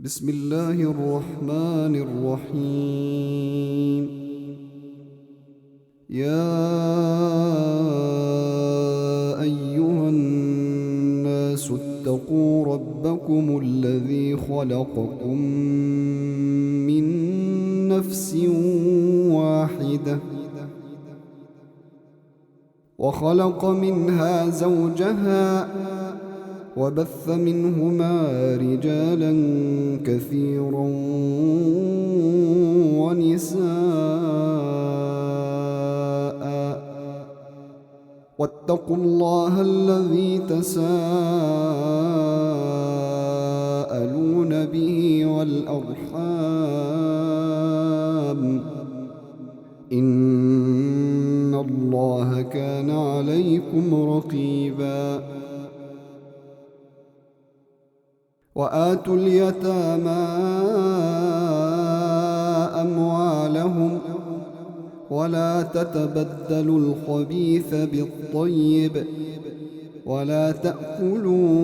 بسم الله الرحمن الرحيم. يا أيها الناس اتقوا ربكم الذي خلقكم من نفس واحدة وخلق منها زوجها وبث منهما رجالا كثيرا ونساء، واتقوا الله الذي تساءلون به والأرحام، إن الله كان عليكم رقيبا. وآتوا اليتامى أموالهم ولا تتبدلوا الخبيث بالطيب ولا تأكلوا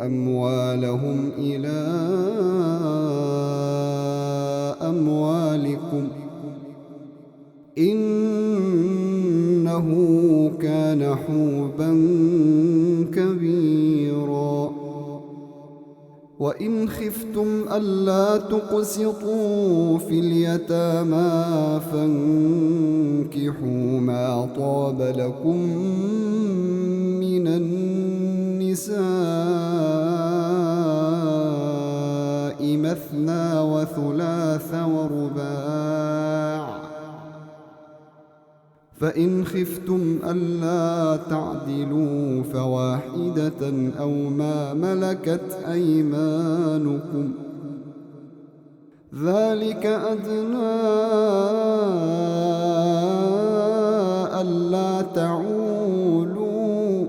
أموالهم إلى أموالكم، إنه كان حوبا كبيرا. وإن خفتم ألا تقسطوا في اليتامى فانكحوا ما طاب لكم من النساء مثنى وثلاث ورباع، فإن خفتم ألا تعدلوا فواحدة أو ما ملكت أيمانكم، ذلك أدنى ألا تعولوا.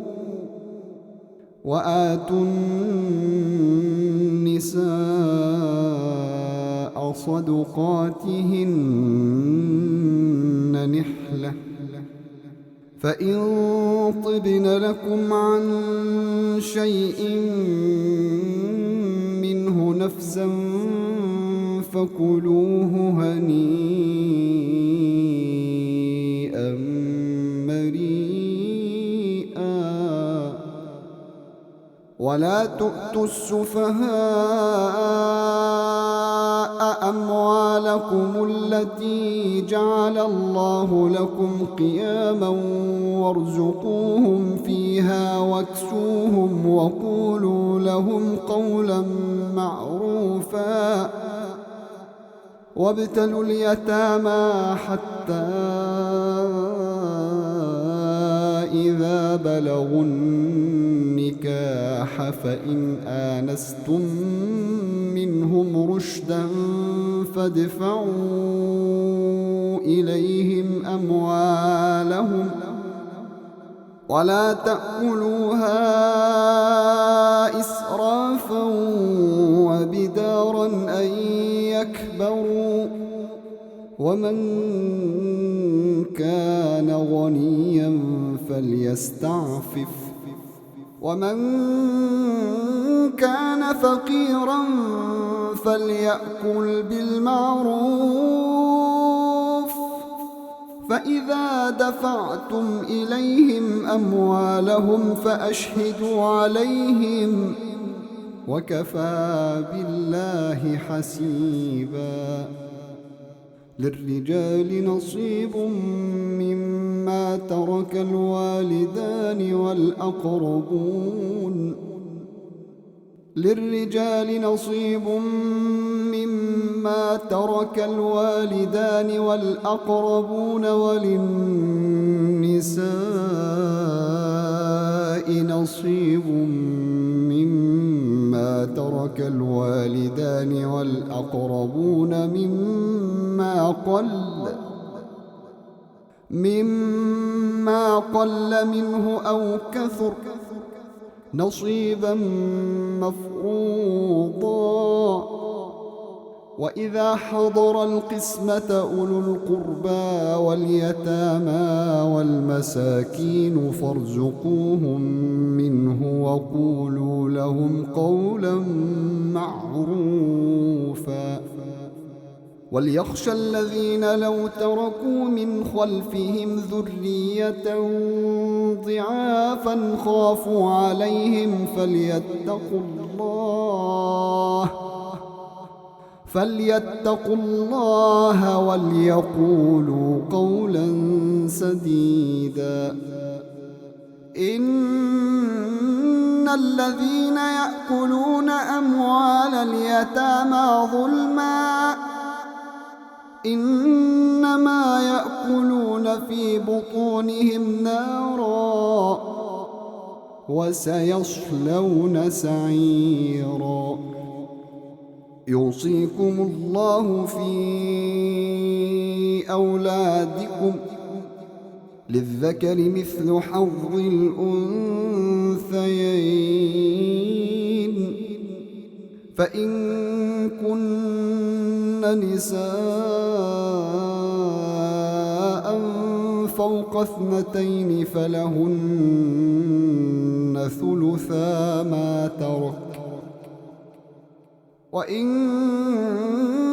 وآتوا النساء صدقاتهن نحلة، فإن طبن لكم عن شيء منه نفسا فكلوه هنيئا مريئا. ولا تؤتوا السفهاء أموالكم التي جعل الله لكم قياما وارزقوهم فيها واكسوهم وقولوا لهم قولا معروفا. وابتلوا اليتامى حتى إذا بلغوا النكاح فإن آنستم منهم رشدا فادفعوا إليهم أموالهم ولا تأكلوها إسرافا وبدارا أن يكبروا، ومن كان غنيا فليستعفف، ومن كان فقيرا فليأكل بالمعروف. فإذا دفعتم إليهم أموالهم فأشهدوا عليهم، وكفى بالله حسيبا. للرجال نصيب مما ترك الوالدان والأقربون للرجال نصيب مما ترك الوالدان والأقربون وللنساء نصيب مما ترك الوالدان والأقربون مما قل منه أو كثر نصيبا مفروضا. وإذا حضر القسمة أولو القربى واليتامى والمساكين فارزقوهم منه وقولوا لهم قولا معروفا وليخشى الذين لو تركوا من خلفهم ذرية ضعافا خافوا عليهم فليتقوا الله وليقولوا قولا سديدا. إن الذين يأكلون أموال اليتامى ظلما إنما يأكلون في بطونهم نارا وسيصلون سعيرا. يوصيكم الله في أولادكم للذكر مثل حظ الأنثيين فإن كن نساء فوق 2 فلهن ثلثا ما ترك وإن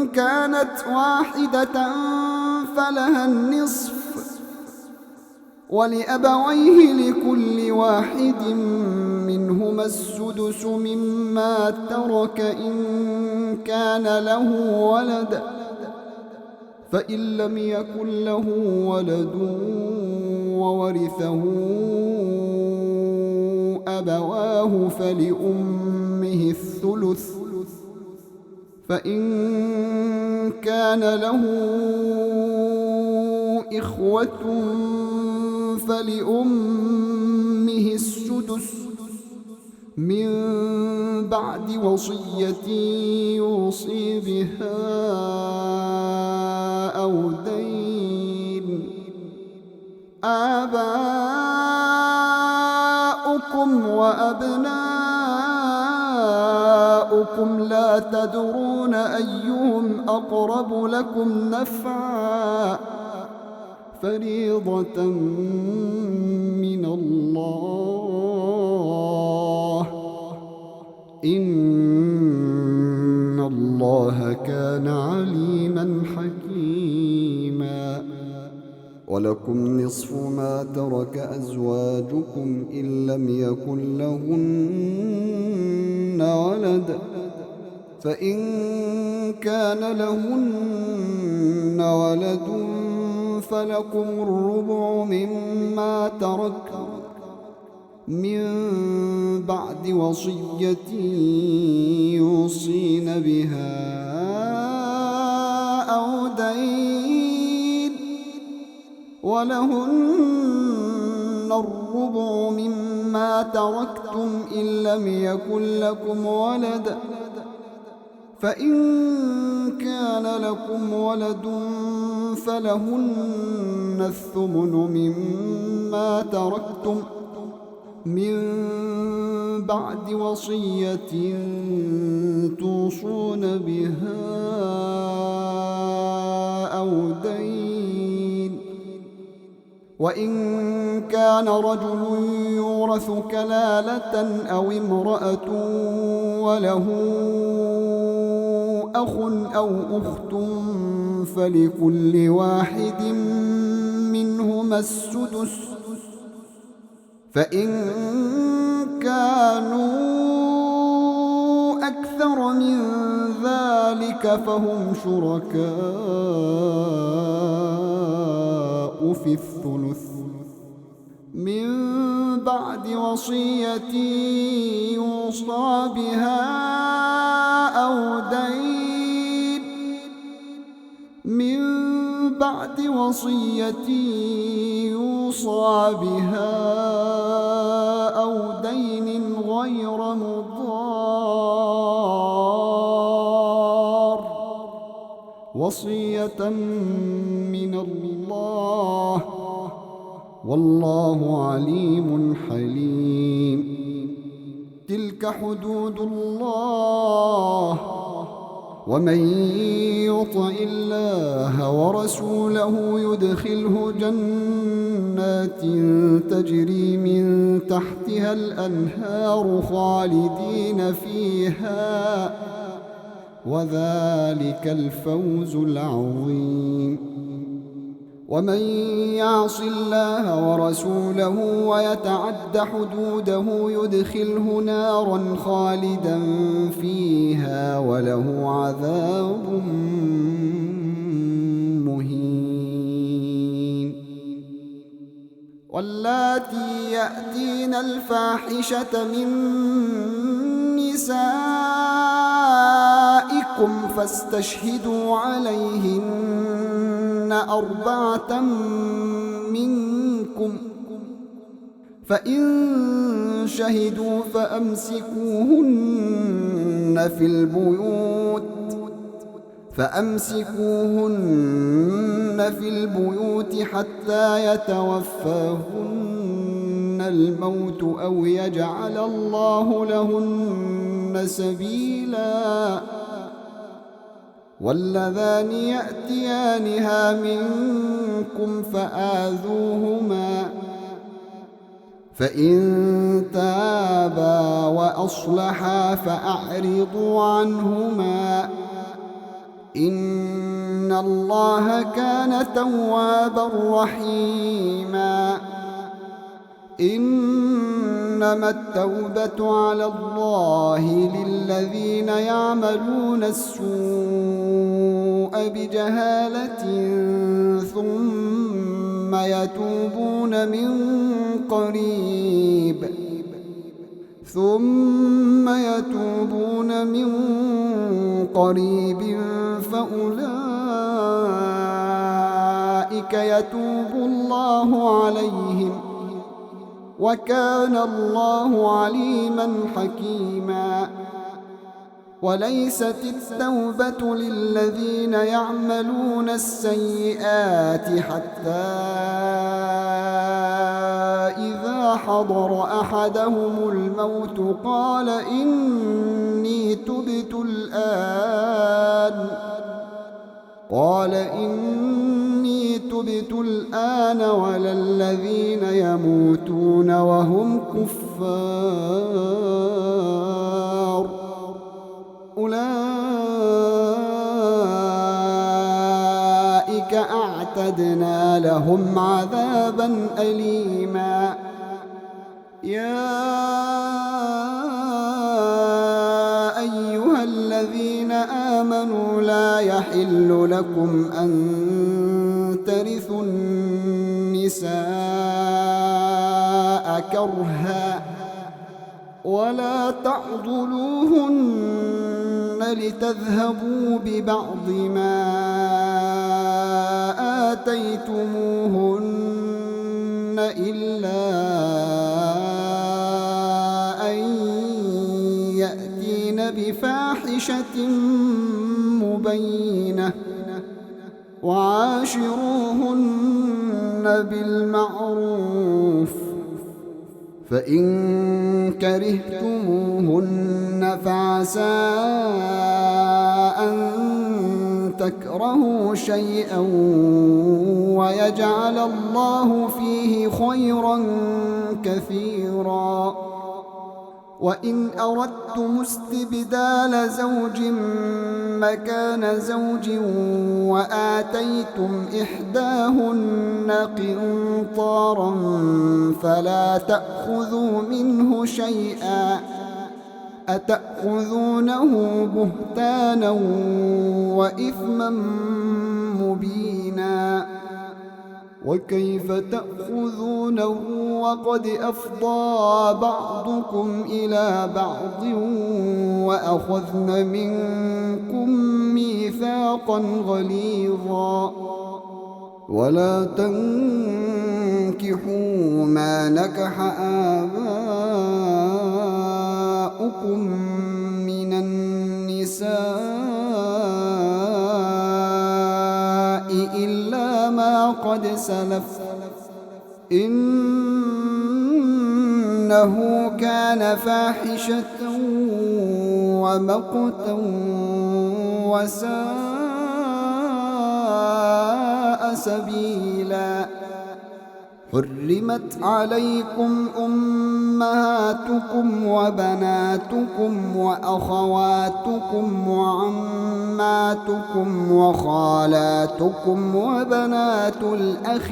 كانت واحدة فلها النصف ولأبويه لكل واحد منهما السدس مما ترك إن كان له ولد فإن لم يكن له ولد وورثه أبواه فلأمه الثلث فإن كان له إخوة فلأمه السدس من بعد وصية يوصي بها أو دين. آباؤكم وأبناؤكم لا تدرون أيهم أقرب لكم نفعا فريضة من الله إن الله كان عليما حكيما. ولكم نصف ما ترك أزواجكم إن لم يكن لهن ولد فإن كان لهن ولد فلكم الربع مما ترك من بعد وصية يوصين بها أو دين ولهن الربع مما تركتم إن لم يكن لكم ولد فإن كان لكم ولد فلهن الثمن مما تركتم من بعد وصية توصون بها أو دين. وإن كان رجل يورث كلالة أو امرأة وله أخ أو أخت فلكل واحد منهما السدس فإن كانوا أكثر من ذلك فهم شركاء في الثلث من بعد وصية يوصى بها أو دين من بعد وصية يوصى بها أو دين غير مضار وصية من الله والله عليم حليم. تلك حدود الله ومن يطع الله ورسوله يدخله جنات تجري من تحتها الأنهار خالدين فيها، وذلك الفوز العظيم. ومن يعص الله ورسوله ويتعد حدوده يدخله نارا خالدا فيها وله عذاب مهين. واللاتي يأتين الفاحشة من نسائكم فاستشهدوا عليهن 4 منكم، فإن شهدوا فأمسكوهن في البيوت حتى يتوفاهن الموت أو يجعل الله لهن سبيلا. واللذان يأتيانها منكم فآذوهما، فإن تابا وأصلحا فأعرضوا عنهما، إن الله كان توابا رحيما. إنما التوبة على الله للذين يعملون السوء بجهالة ثم يتوبون من قريب فأولئك يتوب الله عليهم، وكان الله عليما حكيما. وليست التوبة للذين يعملون السيئات حتى إذا حضر أحدهم الموت قال إني تبت الآن ولا الذين يموتون وهم كفار، أولئك أعتدنا لهم عذابا أليما. يا أيها الذين آمنوا لا يحل لكم أن ترثوا النساء كرها ولا تعضلوهن لتذهبوا ببعض ما آتيتموهن إلا أن يأتين بفاحشة مبينة، وعاشروهن بالمعروف، فإن كرهتموهن فعسى أن تكرهوا شيئا ويجعل الله فيه خيرا كثيرا. وإن أردتم استبدال زوج مكان زوج وآتيتم إحداهن قنطارا فلا تأخذوا منه شيئا، أتأخذونه بهتانا وإثما مبينا. وكيف تأخذونه وقد أفضى بعضكم إلى بعض وأخذن منكم ميثاقا غليظا. ولا تنكحوا ما نكح آباؤكم من النساء إلا ما قد سلف إنه كان فاحشة ومقتا وساء سبيلا. حرمت عليكم أمهاتكم وبناتكم وأخواتكم وعماتكم وخالاتكم وبنات الأخ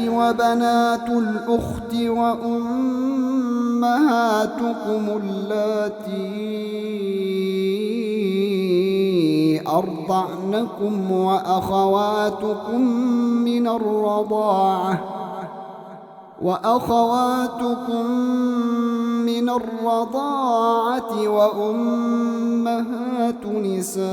وبنات الأخت وأمهاتكم اللاتي أرضعنكم وأخواتكم من الرضاعة وأمهات نسائكم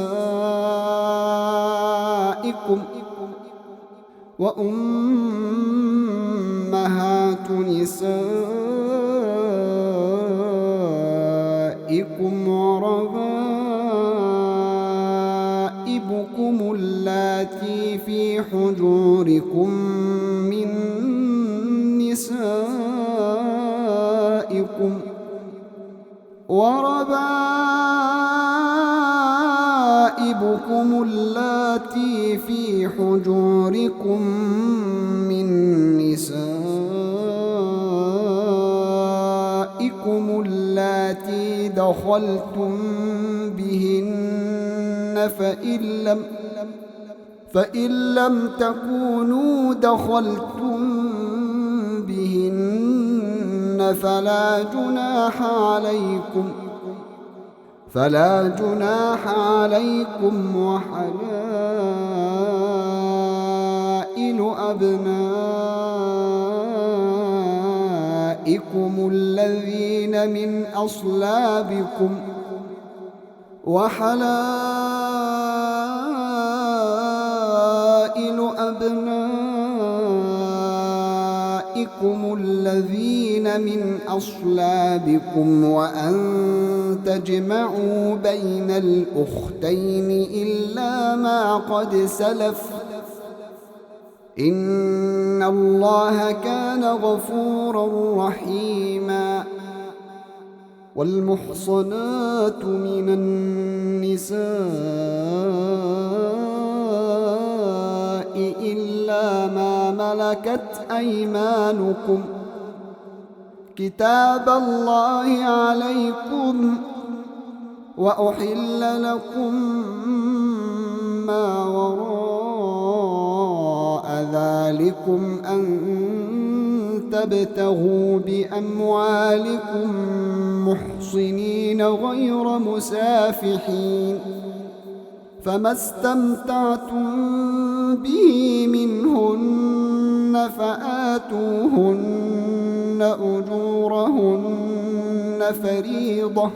وربائبكم اللاتي في حجوركم من نسائكم اللاتي دخلتم بهن فإن لم تكونوا دخلتم بهن فلا جناح عليكم وحلائل أبنائكم الذين من أصلابكم وأن تجمعوا بين الأختين إلا ما قد سلف إن الله كان غفورا رحيما. والمحصنات من النساء إلا ما ملكت أيمانكم كتاب الله عليكم. وأحل لكم ما وراء ذلكم أن تبتغوا بأموالكم محصنين غير مسافحين، فما استمتعتم به منهن فآتوهن أجورهن فريضة،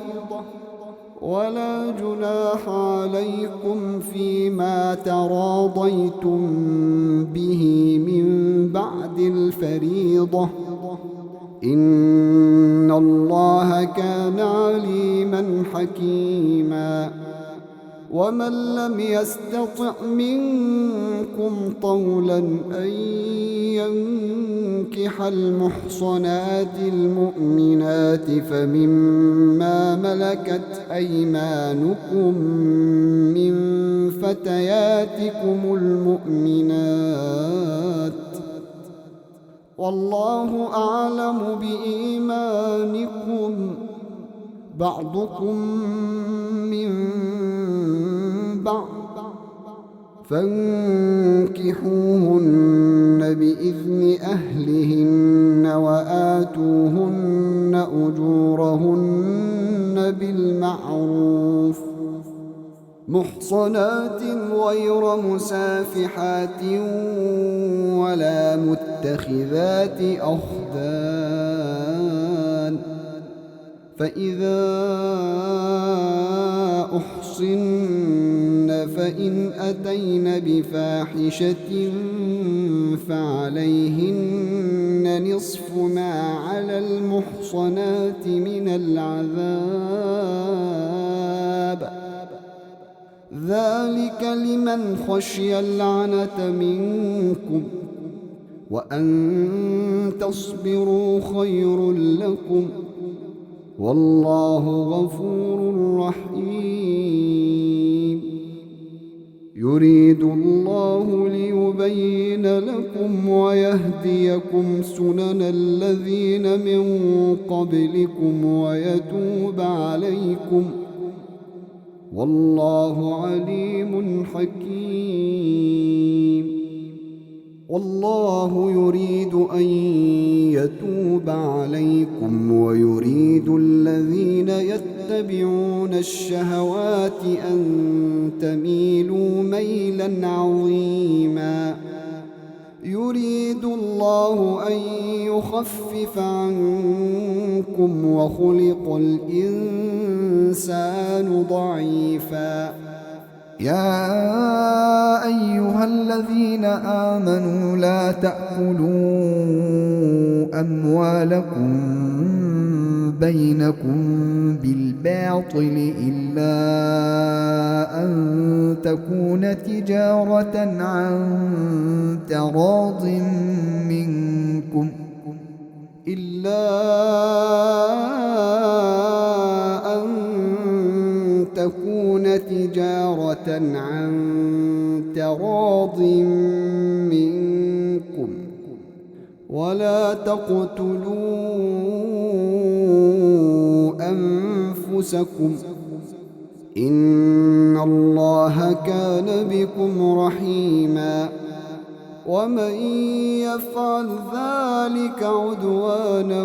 ولا جناح عليكم فيما تراضيتم به من بعد الفريضة، إن الله كان عليما حكيما. ومن لم يستطع منكم طولا أن ينكح المحصنات المؤمنات فمما ملكت أيمانكم من فتياتكم المؤمنات، والله أعلم بإيمانكم، بعضكم من بعض، فانكحوهن بإذن أهلهن وآتوهن أجورهن بالمعروف محصنات غير مسافحات ولا متخذات أخدان، فإذا أحصن فإن أتين بفاحشة فعليهن نصف ما على المحصنات من العذاب، ذلك لمن خشي العنة منكم، وأن تصبروا خير لكم، والله غفور رحيم. يريد الله ليبين لكم ويهديكم سنن الذين من قبلكم ويتوب عليكم، والله عليم حكيم. والله يريد أن يتوب عليكم ويريد الذين يتبعون الشهوات أن تميلوا ميلا عظيما. يريد الله أن يخفف عنكم وخلق الإنسان ضعيفا. يا أيها الذين آمنوا لا تأكلوا أموالكم بينكم بالباطل إلا أن تكون تجارة عن تراض منكم عن تراض منكم، ولا تقتلوا أنفسكم، إن الله كان بكم رحيما. ومن يفعل ذلك عدوانا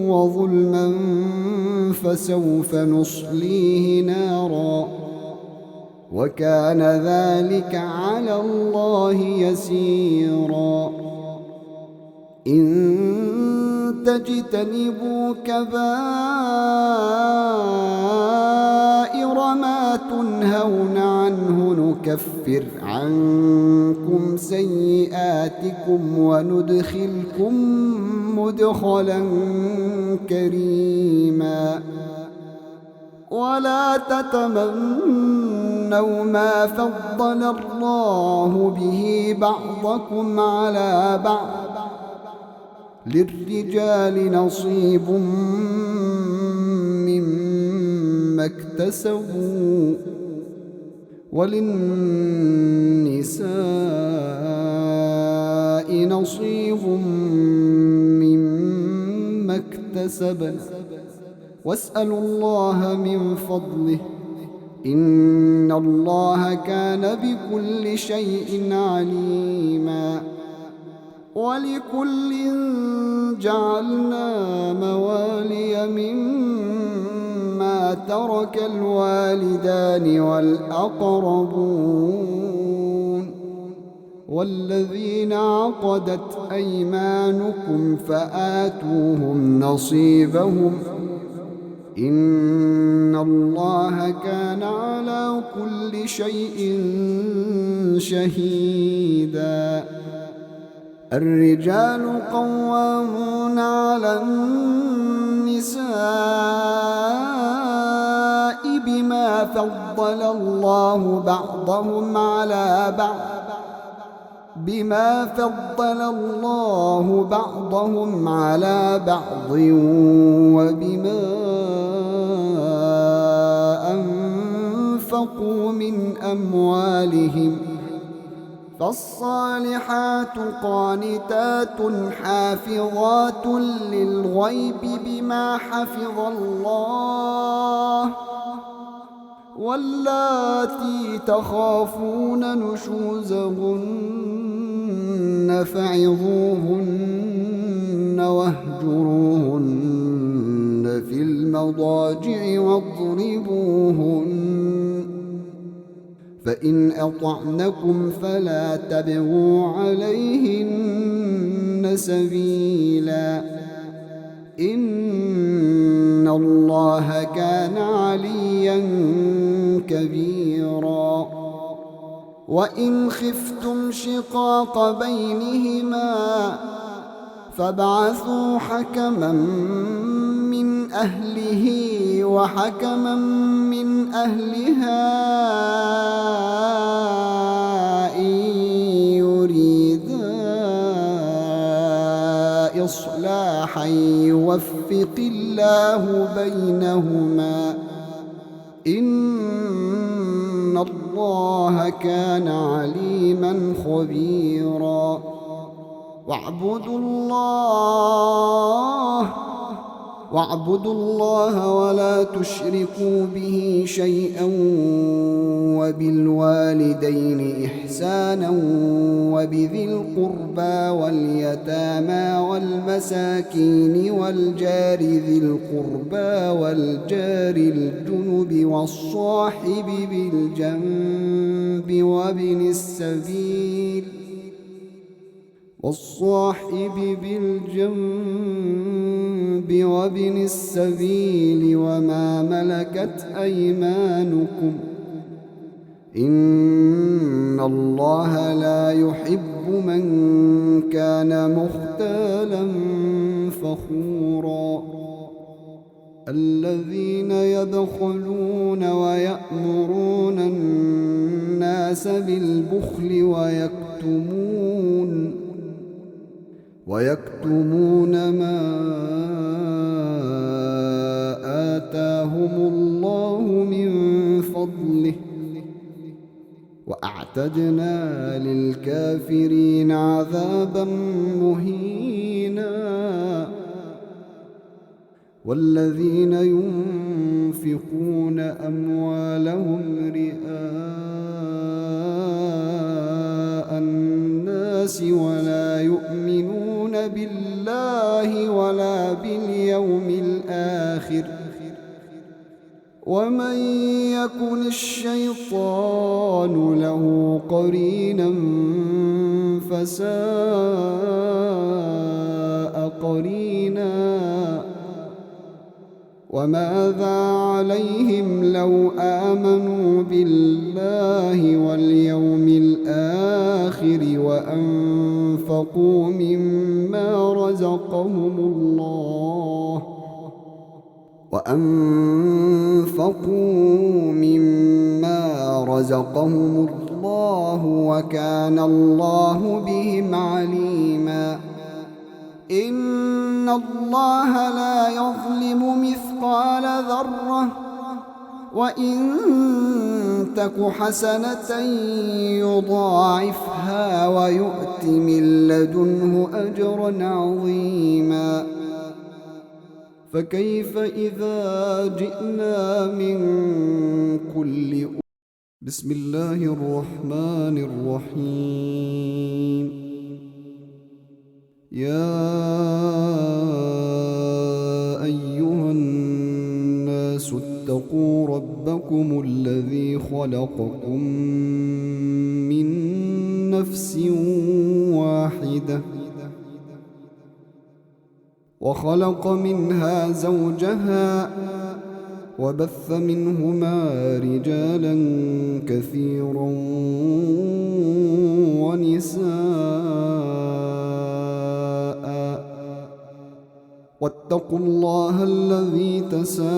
وظلما فسوف نصليه نارا، وكان ذلك على الله يسيرا. إن تجتنبوا كبائر ما تنهون عنه نكفر عنكم سيئاتكم وندخلكم مدخلا كريما. ولا تتمنوا ما فضل الله به بعضكم على بعض، للرجال نصيب مما اكتسبوا وللنساء نصيب مما اكتسبن، واسألوا الله من فضله، إن الله كان بكل شيء عليما. ولكل جعلنا موالي مما ترك الوالدان والأقربون والذين عقدت أيمانكم فآتوهم نصيبهم، إن الله كان على كل شيء شهيدا. الرجال قوامون على النساء بما فضل الله بعضهم على بعض وبما أنفقوا من أموالهم. فالصالحات قانتات حافظات للغيب بما حفظ الله، واللاتي تخافون نشوزهن فعظوهن واهجروهن في المضاجع واضربوهن، فإن أطعنكم فلا تبغوا عليهن سبيلا، إن الله كان عليا كبيرا. وإن خفتم شقاق بينهما فابعثوا حكما من أهله وحكما من أهلها إن يريدا إصلاحا يوفق الله بينهما إن الله كان عليما خبيرا واعبدوا الله ولا تشركوا به شيئا وبالوالدين إحسانا وبذي القربى واليتامى والمساكين والجار ذي القربى والجار الجنب والصاحب بالجنب وابن السبيل وما ملكت أيمانكم إن الله لا يحب من كان مختالا فخورا الذين يبخلون ويأمرون الناس بالبخل ويكتمون ما آتاهم الله من فضله وأعتدنا للكافرين عذابا مهينا والذين ينفقون أموالهم رئاء الناس ولا يؤمنون بالله ولا باليوم الآخر ومن يكن الشيطان له قرينا فساء قرينا وماذا عليهم لو آمنوا بالله واليوم الآخر وأنفقوا مما رزقهم الله وكان الله بهم عليما إن الله لا يظلم مثقال ذرة وإن تك حسنة يضاعفها ويؤت من لدنه أجرا عظيما فكيف إذا جئنا من كل بسم الله الرحمن الرحيم يا أيها الناس اتقوا ربكم الذي خلقكم من نفس واحدة وخلق منها زوجها وبث منهما رجالا كثيرا ونساء واتقوا الله الذي تساءلون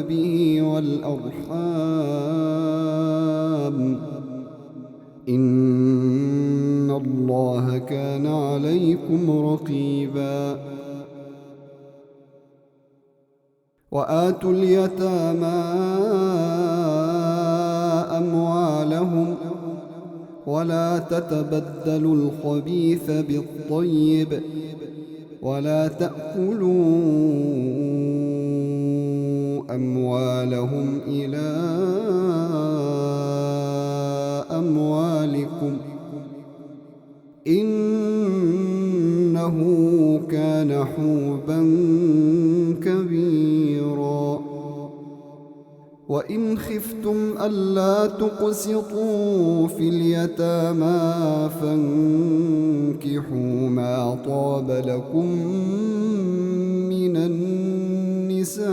به والأرحام إن الله كان عليكم رقيبا وآتوا اليتامى أموالهم ولا تتبدلوا الخبيث بالطيب ولا تأكلوا أموالهم إلى أموالكم إنه كان حوبا كبيرا وإن خفتم ألا تقسطوا في اليتامى فانكحوا ما طاب لكم من النساء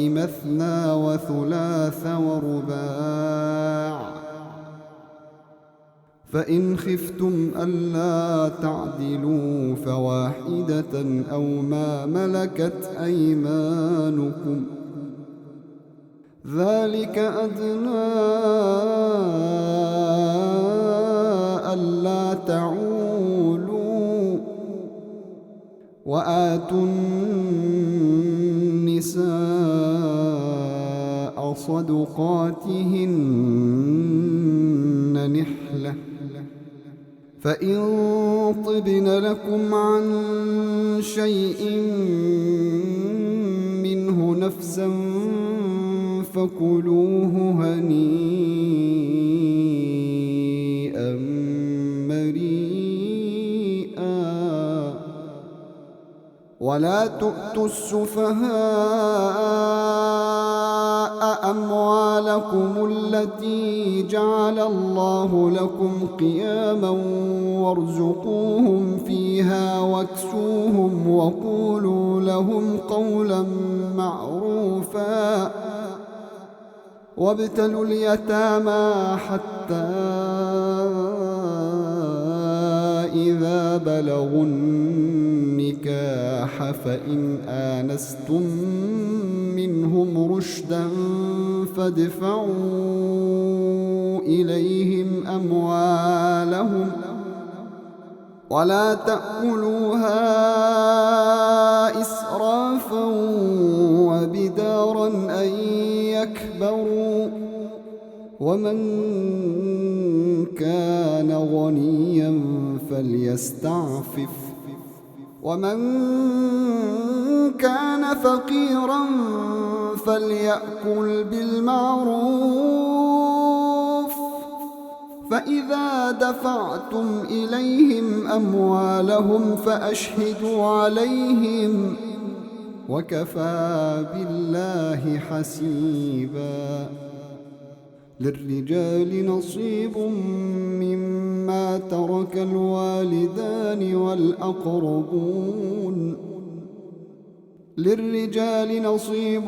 مثنى وثلاث ورباع فإن خفتم ألا تعدلوا فواحدة أو ما ملكت أيمانكم ذلك أدنى ألا تعولوا وآتوا النساء صدقاتهن نحلة فإن طبن لكم عن شيء منه نفسا فكلوه هنيئا مريئا ولا تؤتوا السفهاء أموالكم التي جعل الله لكم قياما وارزقوهم فيها واكسوهم وقولوا لهم قولا معروفا وابتلوا اليتامى حتى إذا بلغوا النكاح فإن آنستم منهم رشدا فادفعوا إليهم أموالهم ولا تأكلوها إسرافا وبدارا أن يكبروا ومن كان غنيا فليستعفف ومن كان فقيرا فليأكل بالمعروف فإذا دفعتم إليهم أموالهم فأشهدوا عليهم وكفى بالله حسيبا للرجال نصيب مما ترك الوالدان والأقربون للرجال نصيب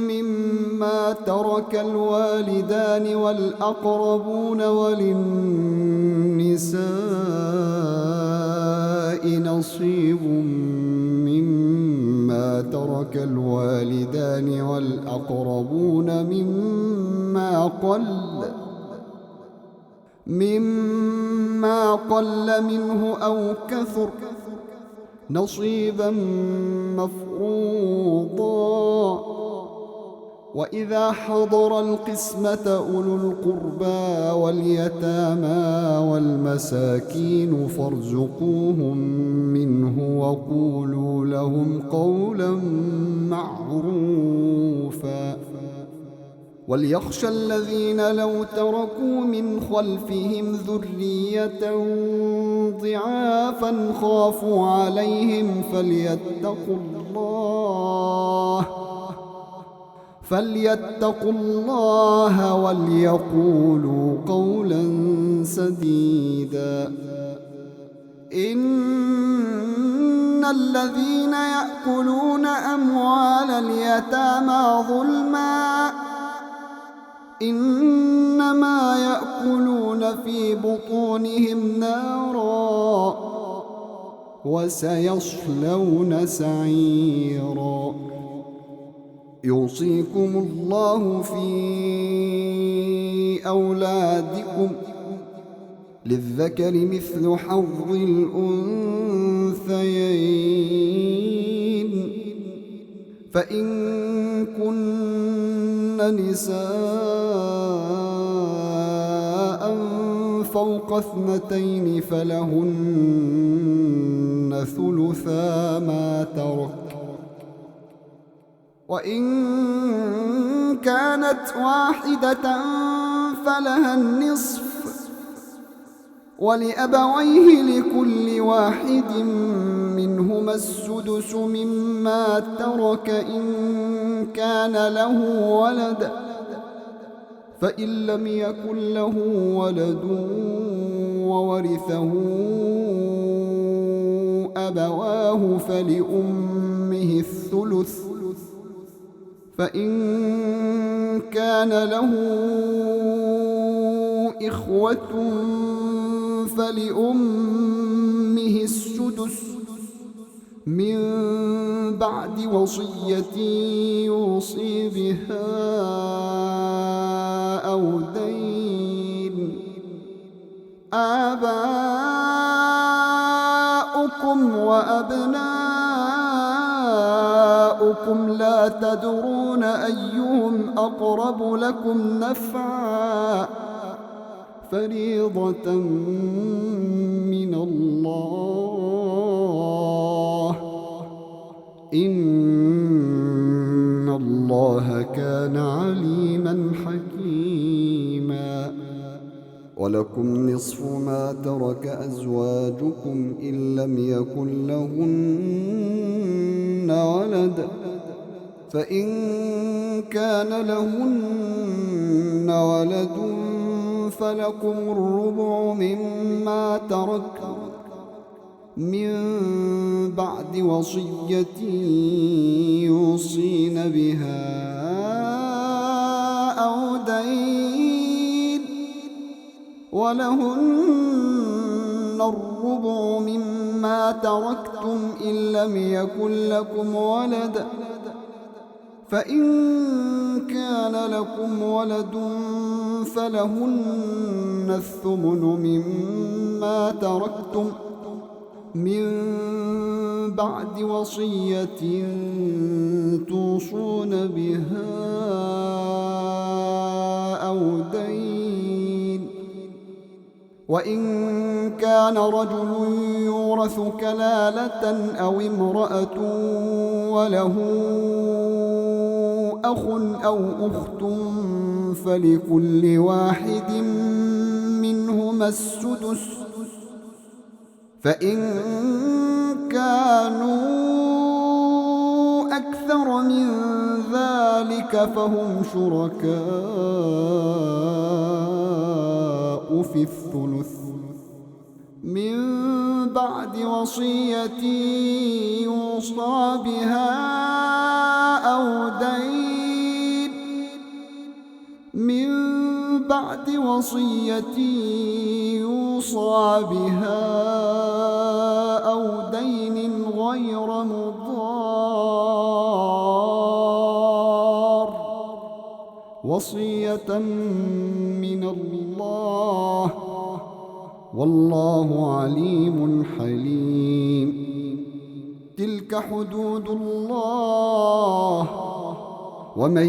مما ترك الوالدان والأقربون وللنساء نصيب مما ترك الوالدان والأقربون مما قل منه أو كثر نصيبا مفروضا وإذا حضر القسمة أولو القربى واليتامى والمساكين فارزقوهم منه وقولوا لهم قولا معروفا وليخشى الذين لو تركوا من خلفهم ذرية ضعافا خافوا عليهم فليتقوا الله وليقولوا قولا سديدا إن الذين يأكلون أموال اليتامى ظلما إنما يأكلون في بطونهم نارا وسيصلون سعيرا يوصيكم الله في أولادكم للذكر مثل حظ الأنثيين فإن كن نساء فوق 2 فلهن ثلثا ما ترك وإن كانت واحدة فلها النصف ولأبويه لكل واحد منهما السدس مما ترك إن كان له ولد فإن لم يكن له ولد وورثه أبواه فلأمه الثلث فإن كان له إخوة فلأمه السدس من بعد وصية يوصي بها أو دين. آباؤكم وأبناؤكم لا تدرون أيهم أقرب لكم نفعا فريضة من الله إن الله كان عليما حكيما. ولكم نصف ما ترك أزواجكم إن لم يكن لهن ولد فإن كان لهن ولد فلكم الربع مما تركن من بعد وصية يوصين بها أو دين ولهن الربع مما تركتم إن لم يكن لكم ولد فإن كان لكم ولد فلهن الثمن مما تركتم من بعد وصية توصون بها أو دين. وإن كان رجل يورث كلالة أو امرأة وله أخ أو أخت فلكل واحد منهما السدس فإن كانوا أكثر من ذلك فهم شركاء في الثلث من بعد وصية يوصى بها أو دين من بعد وصية يوصى بها أو دين غير مضار وصية من الله والله عليم حليم. تلك حدود الله ومن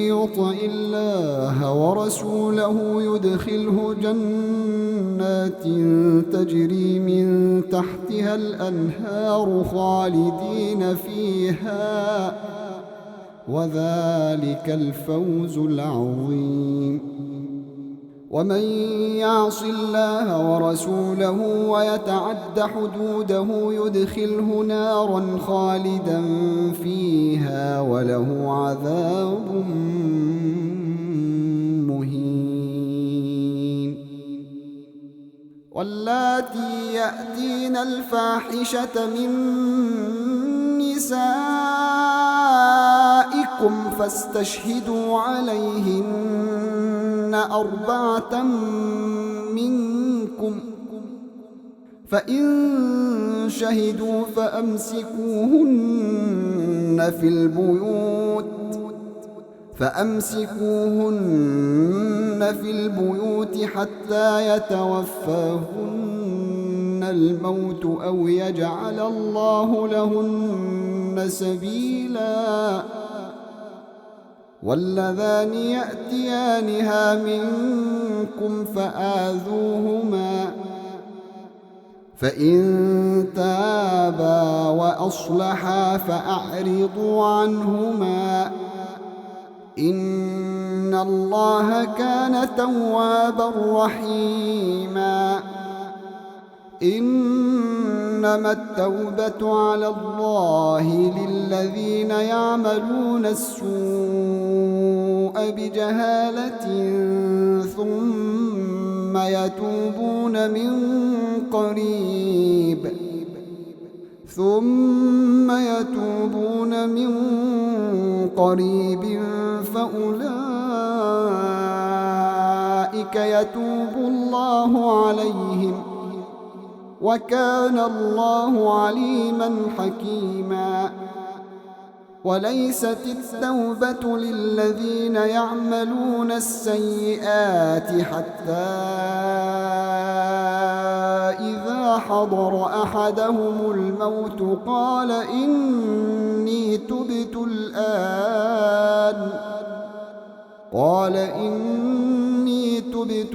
يطع الله ورسوله يدخله جنات تجري من تحتها الأنهار خالدين فيها وذلك الفوز العظيم. ومن يعص الله ورسوله ويتعد حدوده يدخله نارا خالدا فيها وله عذاب مهين. واللاتي يأتين الفاحشة من نسائكم فاستشهدوا عليهن 4 منكم فإن شهدوا فأمسكوهن في البيوت حتى يتوفاهن الموت أو يجعل الله لهن سبيلا. واللذان يأتيانها منكم فآذوهما فإن تابا وأصلحا فأعرضوا عنهما إن الله كان توابا رحيما. إنما التوبة على الله للذين يعملون السوء بجهالة ثم يتوبون من قريب فأولئك يتوب الله عليهم وكان الله عليما حكيما. وليست التوبة للذين يعملون السيئات حتى إذا حضر أحدهم الموت قال إني تبت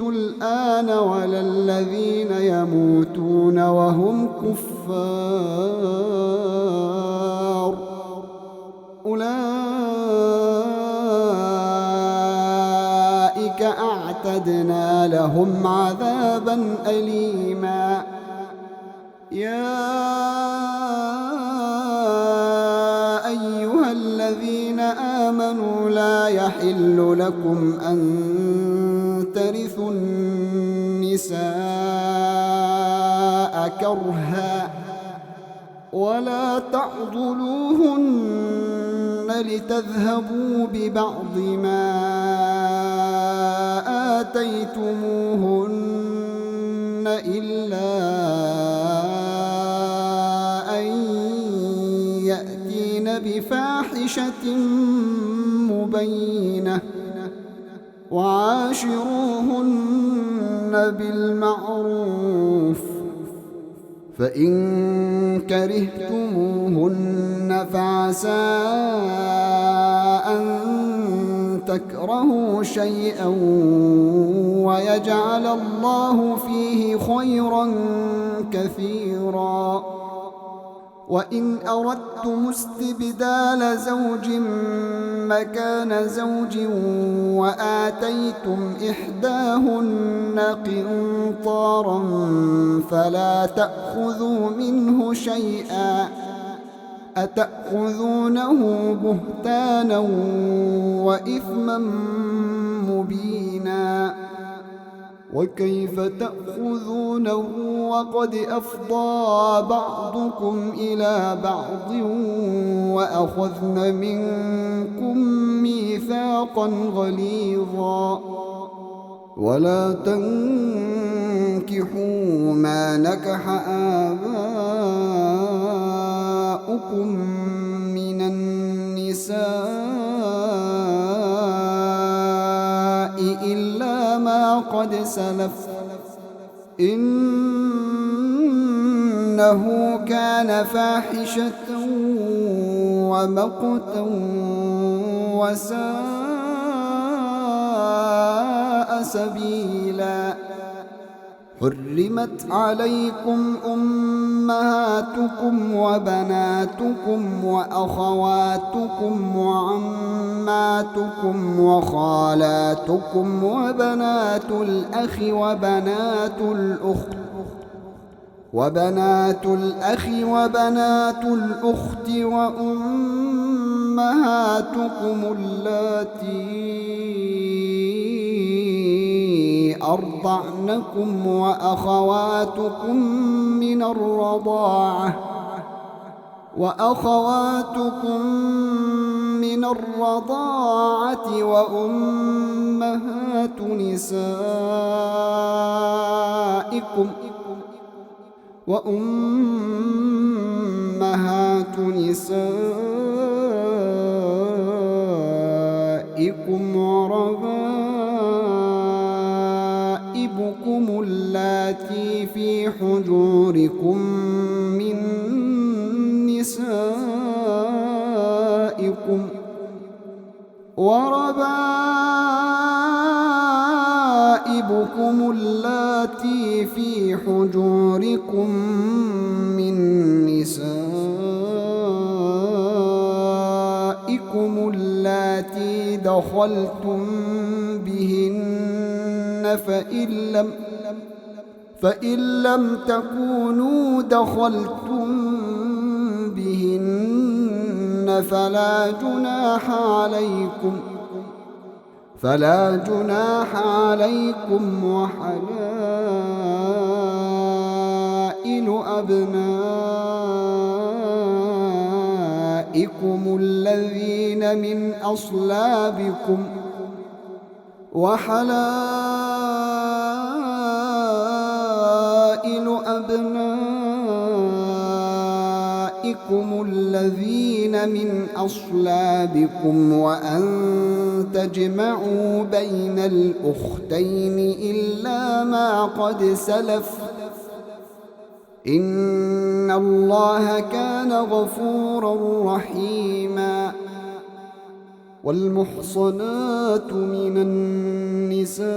الآن ولا الذين يموتون وهم كفار أولئك أعتدنا لهم عذابا أليما. يا أيها الذين آمنوا لا يحل لكم أن ترثوا النساء كرها ولا تعضلوهن لتذهبوا ببعض ما آتيتموهن إلا أن يأتين بفاحشة مبينة وعاشروهن بالمعروف فإن كرهتموهن فعسى أن تكرهوا شيئا ويجعل الله فيه خيرا كثيرا. وإن أردتم استبدال زوج مكان زوج وآتيتم إحداهن قنطارا فلا تأخذوا منه شيئا أتأخذونه بهتانا وإثما مبينا. وكيف تأخذونه وقد أفضى بعضكم إلى بعض وأخذن منكم ميثاقا غليظا. ولا تنكحوا ما نكح آباؤكم من النساء إلا ما قد سلف إنه كان فاحشة ومقتا وساء سبيلا. حرمت عليكم أمهاتكم وبناتكم وأخواتكم وعماتكم وخالاتكم وبنات الأخ وبنات الأخت وأمهاتكم اللاتي أرضعنكم وأخواتكم من الرضاعة وأمهات نسائكم وربائبكم اللاتي في حجوركم من نسائكم اللاتي في حجوركم من نسائكم اللاتي دخلتم بهن فإن لم تكونوا دخلتم بهن فلا جناح عليكم وحلائل أبنائكم الذين من أصلابكم وحلائل أبنائكم الذين من أصلابكم وأن تجمعوا بين الأختين إلا ما قد سلف إن الله كان غفورا رحيما. والمحصنات من النساء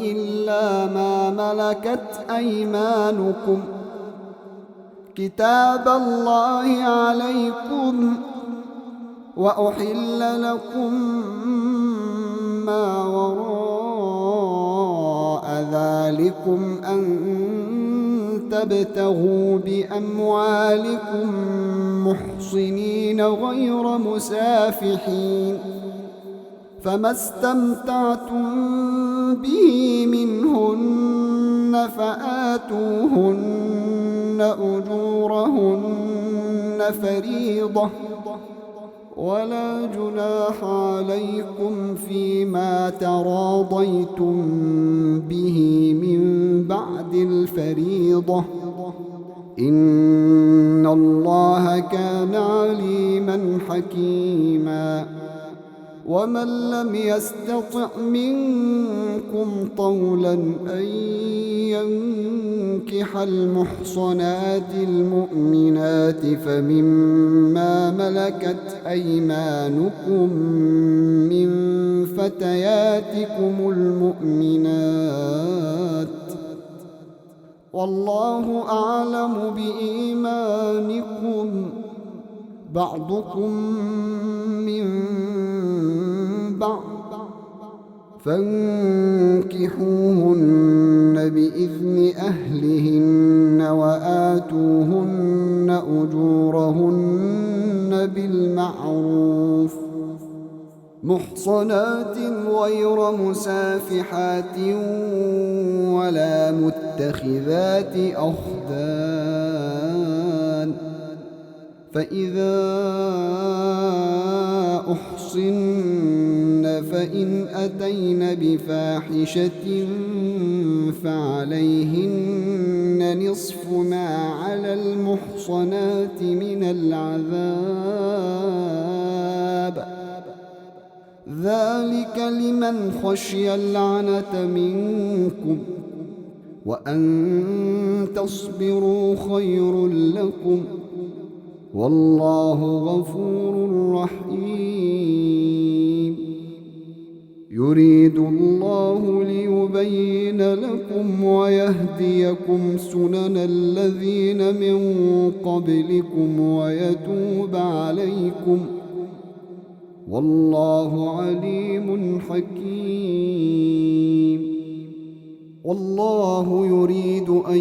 إلا ما ملكت أيمانكم كتاب الله عليكم وأحل لكم ما وراء ذلكم أن تبتغوا بأموالكم محصنين غير مسافحين فما استمتعتم به منهن فآتوهن أجورهن فريضة ولا جناح عليكم فيما تراضيتم به من بعد الفريضة إن الله كان عليما حكيما. ومن لم يستطع منكم طولا أن ينكح المحصنات المؤمنات فمما ملكت أيمانكم من فتياتكم المؤمنات والله أعلم بإيمانكم بعضكم من بعض فانكحوهن بإذن أهلهن وآتوهن أجورهن بالمعروف محصنات غير مسافحات ولا متخذات أخدان فإذا أحصن فإن أتين بفاحشة فعليهن نصف ما على المحصنات من العذاب ذلك لمن خشي العنة منكم وأن تصبروا خير لكم والله غفور رحيم. يريد الله ليبين لكم ويهديكم سنن الذين من قبلكم ويتوب عليكم والله عليم حكيم. والله يريد أن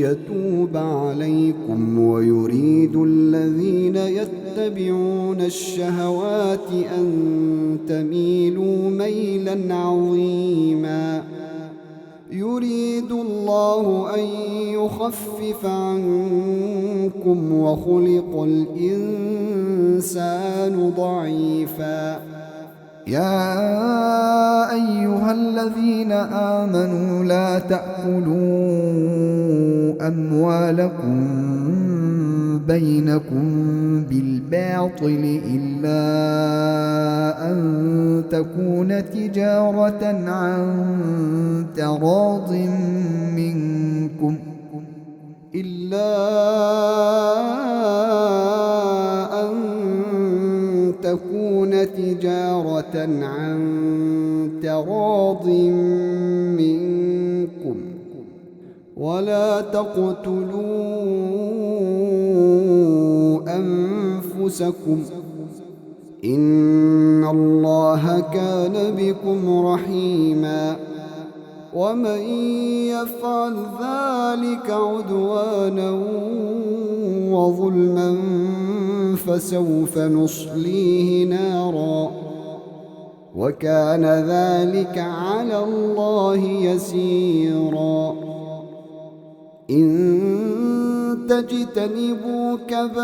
يتوب عليكم ويريد الذين يتبعون الشهوات أن تميلوا ميلا عظيما. يريد الله أن يخفف عنكم وخلق الإنسان ضعيفا. يا أيها الذين آمنوا لا تأكلوا أموالكم بينكم بالباطل إلا أن تكون تجارة عن تراض منكم عن تراض منكم ولا تقتلوا أنفسكم إن الله كان بكم رحيما. ومن يفعل ذلك عدوانا وظلما فسوف نصليه نارا وكان ذلك على الله يسيرا. إن تجتنبوا كبائر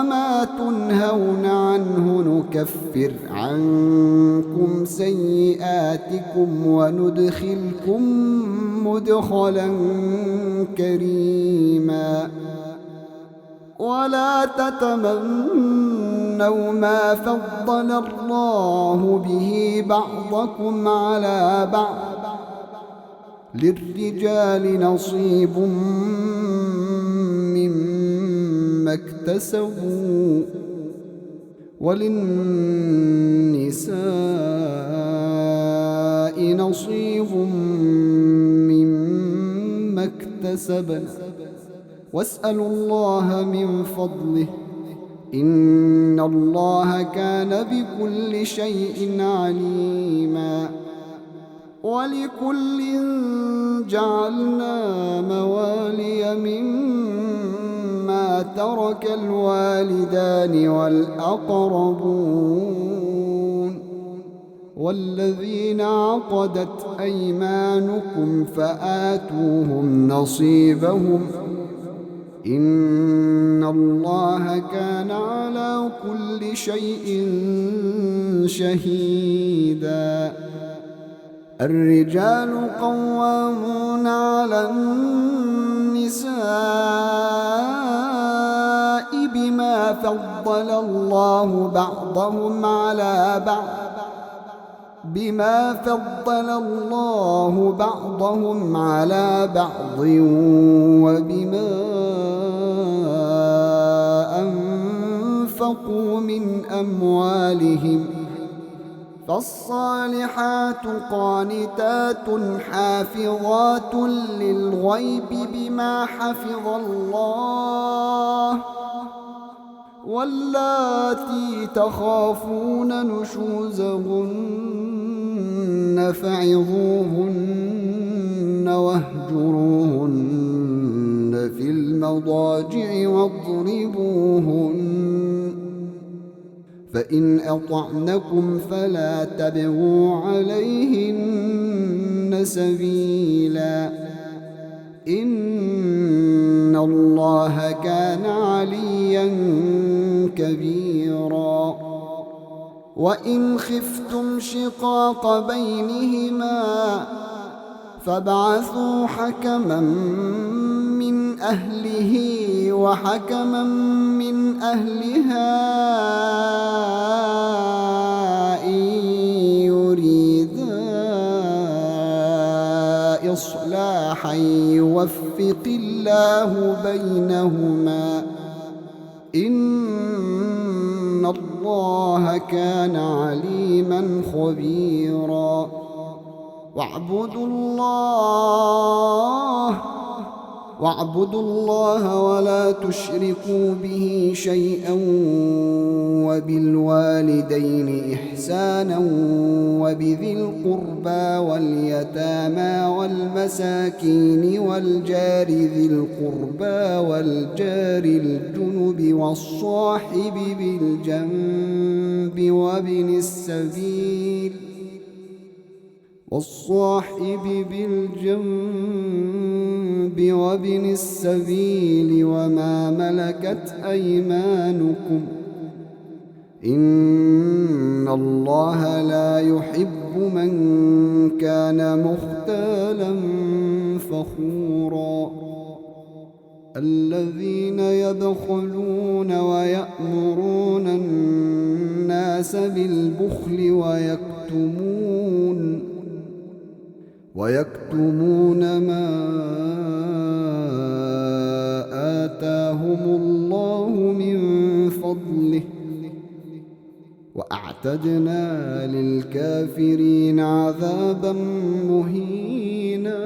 وما تنهون عنه نكفر عنكم سيئاتكم وندخلكم مدخلا كريما. ولا تتمنوا ما فضل الله به بعضكم على بعض، للرجال نصيب مما اكتسبوا وللنساء نصيب مما اكتسبن واسألوا الله من فضله إن الله كان بكل شيء عليما. ولكل جعلنا موالي مما ترك الوالدان والأقربون والذين عقدت أيمانكم فآتوهم نصيبهم إن الله كان على كل شيء شهيدا. الرجال قوامون على النساء بما فضل الله بعضهم على بعض وبما أنفقوا من أموالهم. فالصالحات قانتات حافظات للغيب بما حفظ الله، واللاتي تخافون نشوزهن فعظوهن واهجروهن في المضاجع واضربوهن، فإن أطعنكم فلا تبغوا عليهن سبيلا إن الله كان عليا كبيرا. وإن خفتم شقاق بينهما فابعثوا حكما من أهله وحكما من أهلها إن يريدا إصلاحا يوفق الله بينهما إن الله كان عليما خبيرا. واعبدوا الله ولا تشركوا به شيئا وبالوالدين إحسانا وبذي القربى واليتامى والمساكين والجار ذي القربى والجار الجنب والصاحب بالجنب وابن السبيل وما ملكت أيمانكم إن الله لا يحب من كان مختالا فخورا. الذين يبخلون ويأمرون الناس بالبخل ويكتمون ما آتاهم الله من فضله وأعتدنا للكافرين عذابا مهينا.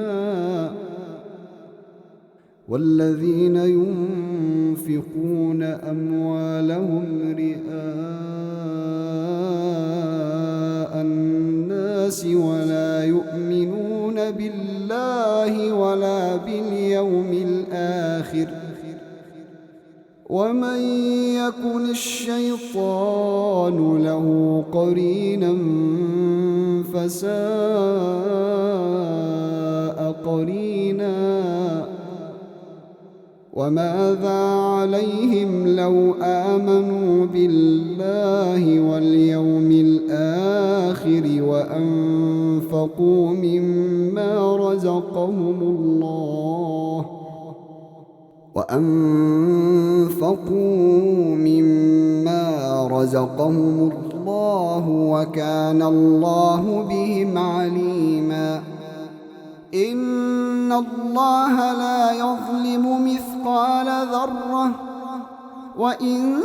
والذين ينفقون أموالهم رئاء الناس ولا يؤمنون بالله ولا باليوم الآخر ومن يكن الشيطان له قرينا فساء قرينا. وماذا عليهم لو آمنوا بالله واليوم الآخر وأنفقوا مما رزقهم الله وكان الله بهم عليما إن الله لا يظلم مثقال ذرة وإن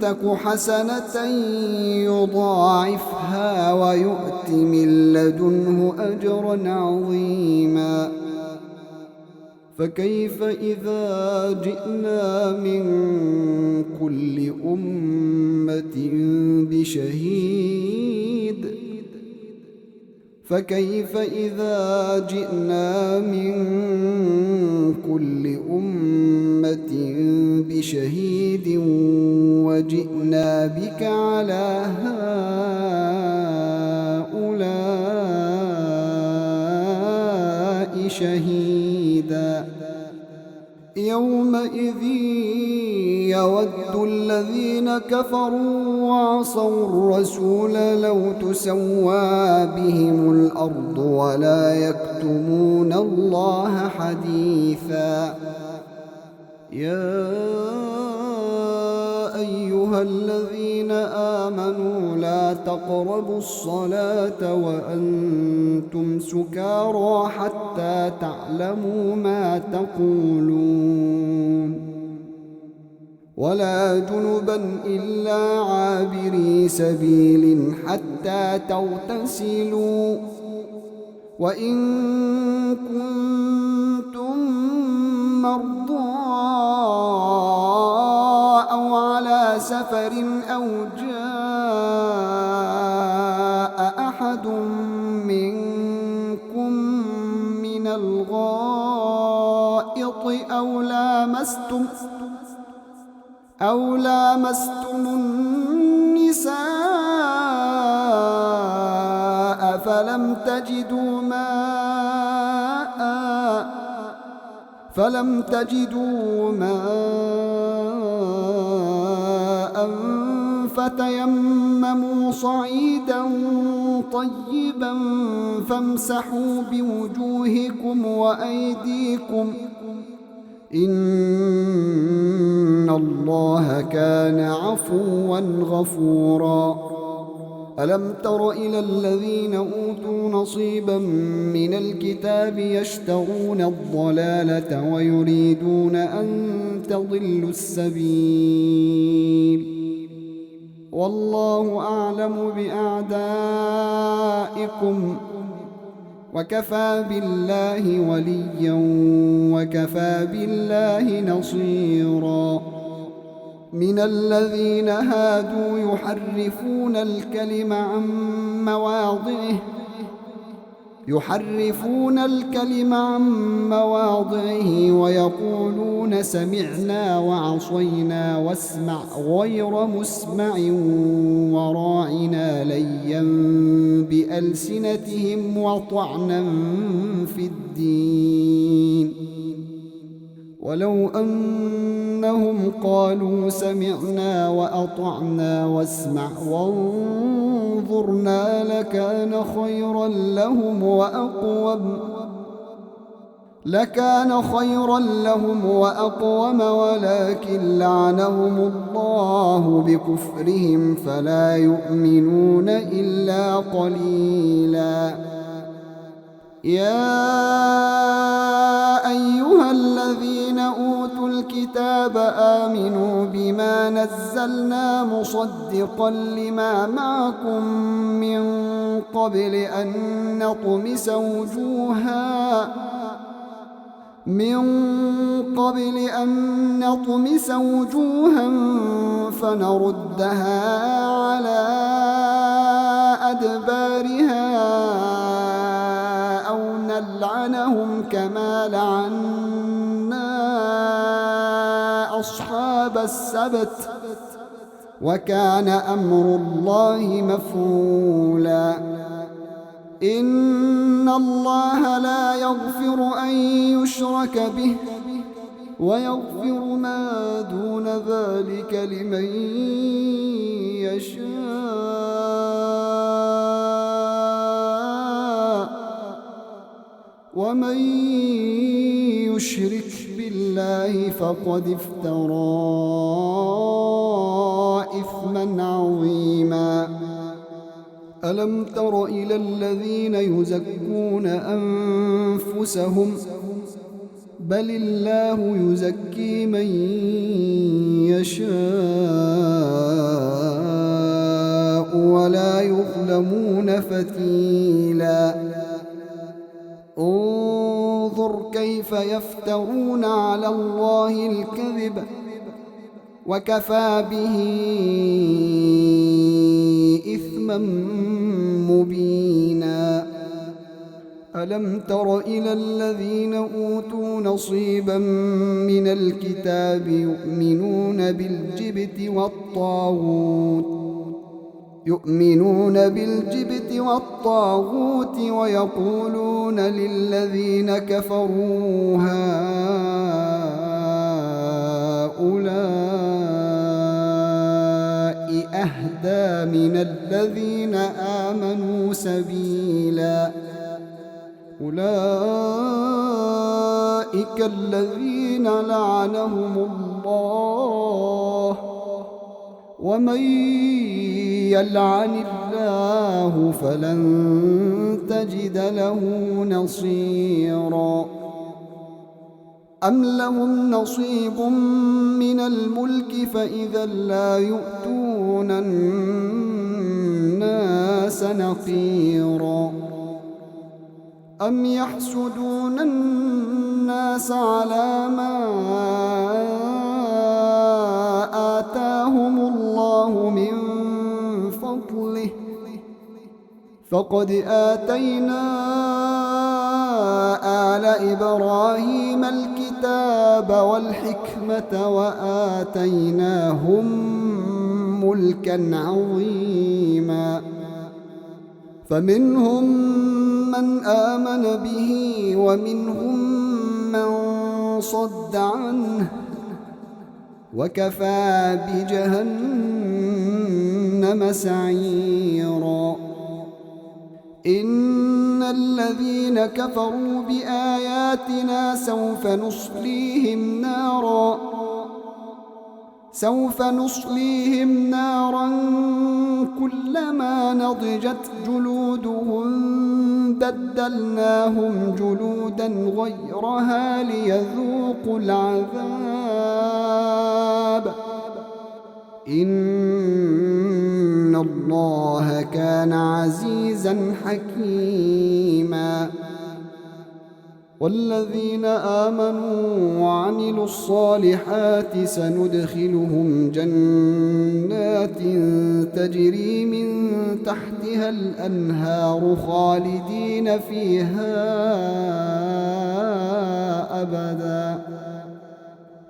تك حسنة يضاعفها ويؤت من لدنه أجرا عظيما فكيف إذا جئنا من كل أمة بشهيد وجئنا بك على هؤلاء شهيدا يومئذ يود الذين كفروا وعصوا الرسول لو تسوى بهم الأرض ولا يكتمون الله حديثا يا أيها الذين آمنوا لا تقربوا الصلاة وأنتم سكارى حتى تعلموا ما تقولون ولا جنبا إلا عابري سبيل حتى تغتسلوا وإن كنتم مرضى أو على سفر أو جاء أحد منكم من الغائط أو لامستم النساء فلم تجدوا ماء فتيمموا صعيدا طيبا فامسحوا بوجوهكم وأيديكم إن الله كان عفوا غفورا ألم تر إلى الذين أوتوا نصيبا من الكتاب يشترون الضلالة ويريدون أن تضلوا السبيل والله أعلم بأعدائكم وكفى بالله وليا وكفى بالله نصيرا من الذين هادوا يحرفون الكلم عن مواضعه ويقولون سمعنا وعصينا واسمع غير مسمع وراعنا ليا بألسنتهم وطعنا في الدين ولو أنهم قالوا سمعنا وأطعنا واسمع وانظرنا لكان خيرا لهم وأقوم ولكن لعنهم الله بكفرهم فلا يؤمنون إلا قليلا يا أيها الذين أوتوا الكتاب آمنوا بما نزلنا مصدقا لما معكم من قبل أن نطمس وجوها فنردها على أدبارها أو نلعنهم كما لعنا أصحاب السبت وكان أمر الله مفعولا إن الله لا يغفر أن يشرك به ويغفر ما دون ذلك لمن يشاء ومن يشرك بالله فقد افترى إثما عظيما ألم تر إلى الذين يزكون أنفسهم بل الله يزكي من يشاء ولا يظلمون فتيلا انظر كيف يفترون على الله الكذب وكفى به إثما مبينا ألم تر إلى الذين أوتوا نصيبا من الكتاب يؤمنون بالجبت والطاغوت ويقولون للذين كفروا هؤلاء أهدى من الذين آمنوا سبيلا أولئك الذين لعنهم الله ومن يلعن الله فلن تجد له نصيرا أم لهم نصيب من الملك فإذا لا يؤتون الناس نقيرا أم يحسدون الناس على ما آتاهم الله من فضله فقد آتينا آل إبراهيم الكتاب والحكمة وآتيناهم ملكا عظيما فمنهم من آمن به ومنهم من صد عنه وكفى بجهنم سعيرا إن الذين كفروا بآياتنا سوف نصليهم نارا كلما نضجت جلودهم بدلناهم جلودا غيرها ليذوقوا العذاب إن الله كان عزيزا حكيما والذين آمنوا وعملوا الصالحات سندخلهم جنات تجري من تحتها الأنهار خالدين فيها أبدا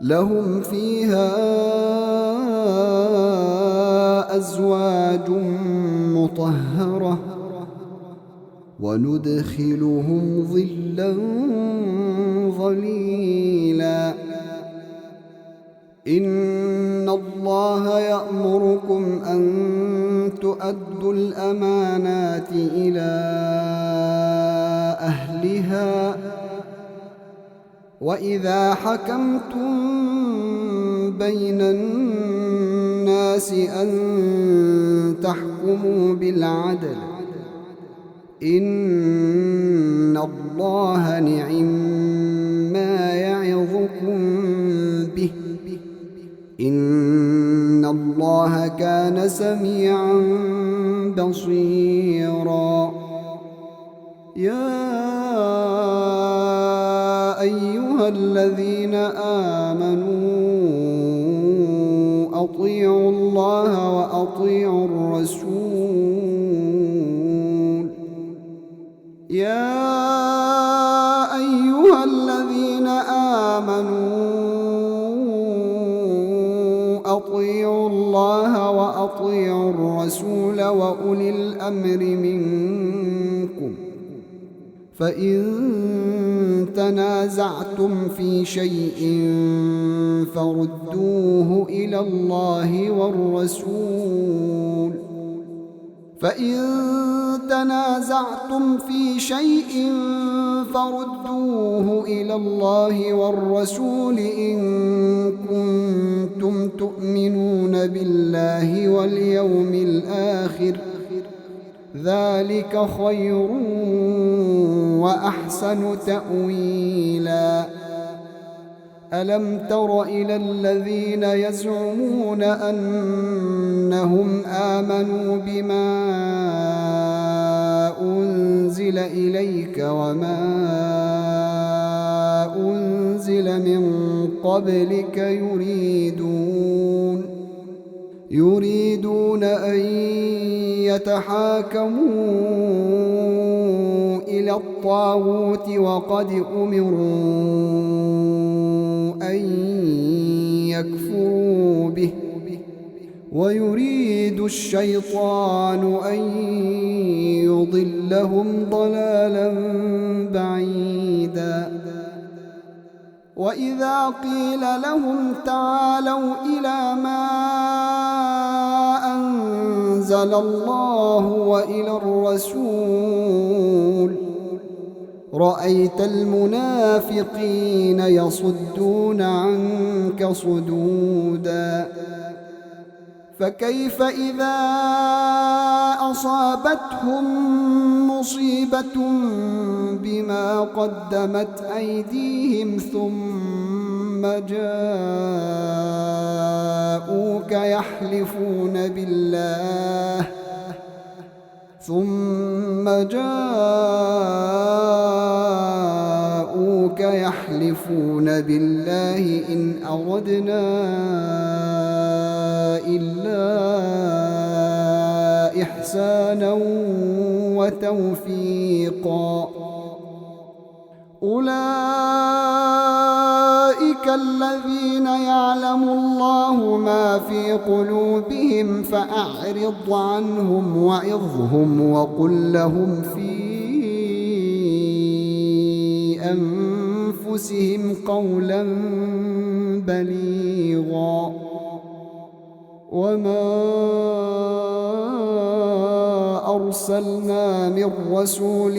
لهم فيها أزواج مطهرة وندخلهم ظلا ظليلا إن الله يأمركم أن تؤدوا الأمانات إلى أهلها وإذا حكمتم بين الناس أن تحكموا بالعدل إن الله نعم ما يعظكم به إن الله كان سميعا بصيرا يا أيها الذين آمنوا أطيعوا الله وأطيعوا الرسول يا أيها الذين آمنوا أطيعوا الله وأطيعوا الرسول وأولي الأمر منكم فإن تنازعتم في شيء فردوه إلى الله والرسول إن كنتم تؤمنون بالله واليوم الآخر ذلك خير وأحسن تأويلا ألم تر إلى الذين يزعمون أنهم آمنوا بما أنزل إليك وما أنزل من قبلك يريدون أن يتحاكموا إلى الطاغوت وقد أمروا أن يكفروا به ويريد الشيطان أن يضلهم ضلالا بعيدا وإذا قيل لهم تعالوا إلى ما أنزل الله وإلى الرسول رأيت المنافقين يصدون عنك صدودا فكيف إذا أصابتهم مصيبة بما قدمت أيديهم ثم جاءوك يحلفون بالله إن أردنا إلا إحسانا وتوفيقا أولئك الذين يعلم الله ما في قلوبهم فأعرض عنهم وعظهم وقل لهم في أنفسهم قولا بليغا وما أرسلنا من رسول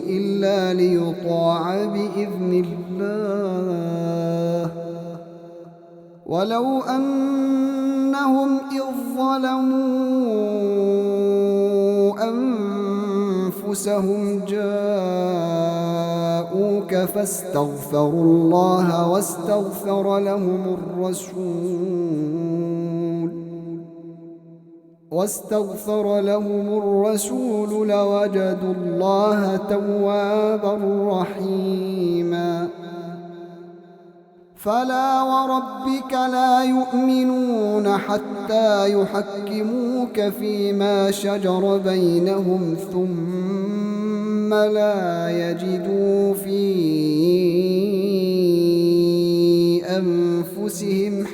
إلا ليطاع بإذن الله ولو أنهم إذ ظلموا أنفسهم جاءوك فاستغفروا الله واستغفر لهم الرسول لوجدوا الله توابا رحيما فلا وربك لا يؤمنون حتى يحكموك فيما شجر بينهم ثم لا يجدوا في أنفسهم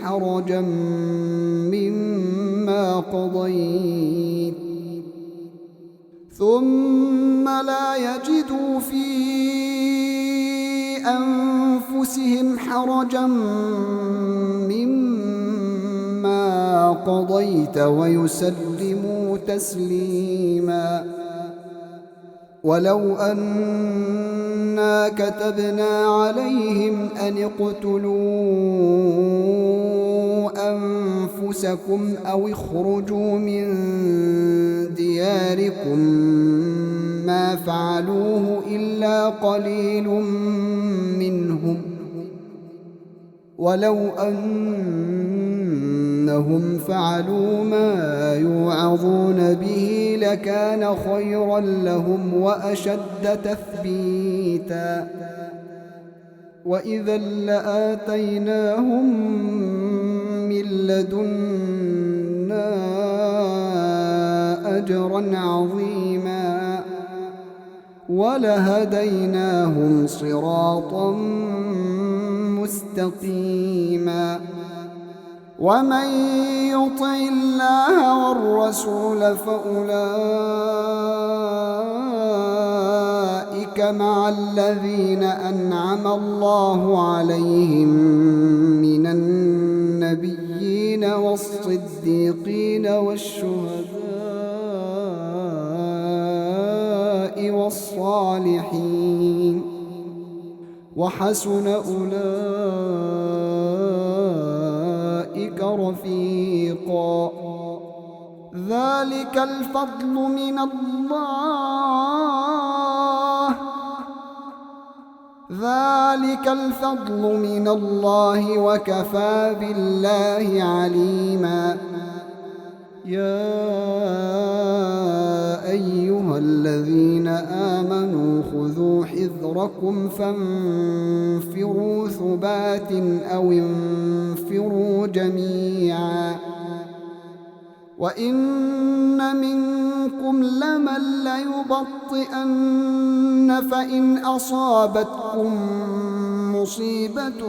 حرجا مما قضيت ويسلموا تسليما ولو أنا كتبنا عليهم أن اقتلوا أنفسكم أو اخرجوا من دياركم ما فعلوه إلا قليل منهم ولو أنهم فعلوا ما يوعظون به لكان خيرا لهم وأشد تثبيتا وإذا لآتيناهم من لدنا أجرا عظيما ولهديناهم صراطا مستقيما ومن يطع الله والرسول فأولئك مع الذين أنعم الله عليهم من النبيين والصديقين والشهداء والصالحين وحسن أولئك رفيقا ذلك الفضل من الله وكفى بالله عليما يا أيها الذين آمنوا خذوا حذركم فانفروا ثبات أو انفروا جميعا وإن منكم لمن ليبطئن فإن أصابتكم مصيبة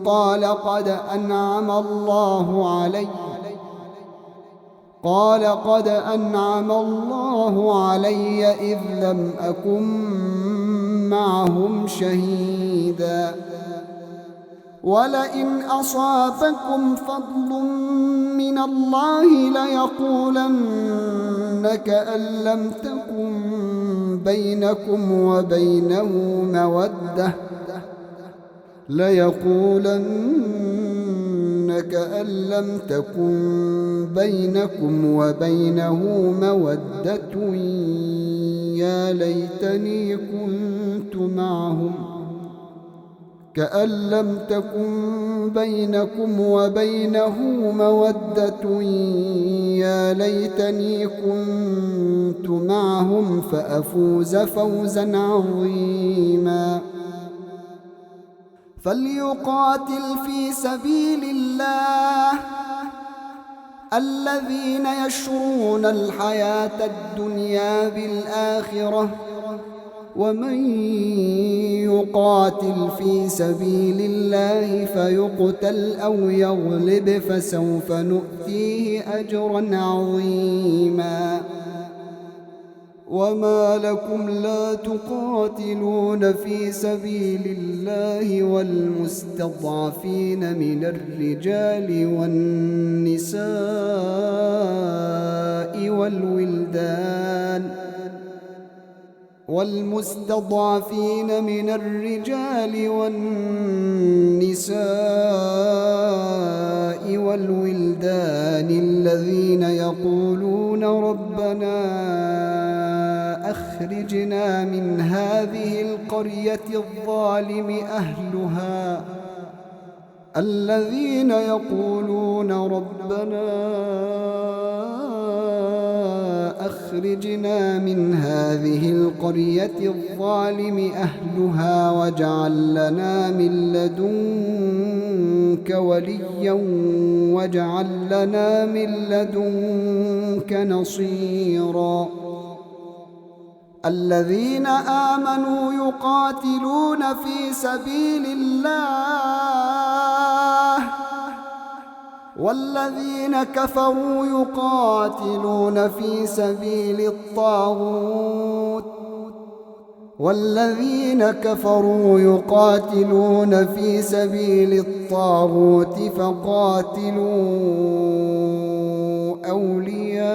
قال قد أنعم الله علي إذ لم أكن معهم شهيدا ولئن أصابكم فضل من الله ليقولن كأن لم تكن بينكم وبينه مودة يا ليتني كنت معهم كأن لم تكن بينكم وبينه مودة يا ليتني كنت معهم فأفوز فوزا عظيما فليقاتل في سبيل الله الذين يشرون الحياة الدنيا بالآخرة ومن يقاتل في سبيل الله فيقتل أو يغلب فسوف نؤتيه أجرا عظيما وما لكم لا تقاتلون في سبيل الله والمستضعفين من الرجال والنساء والولدان الذين يقولون ربنا أخرجنا من هذه القرية الظالم أهلها واجعل لنا من لدنك وليا واجعل لنا من لدنك نصيرا الذين آمنوا يقاتلون في سبيل الله والذين كفروا يقاتلون في سبيل الطاغوت فقاتلوا أولياء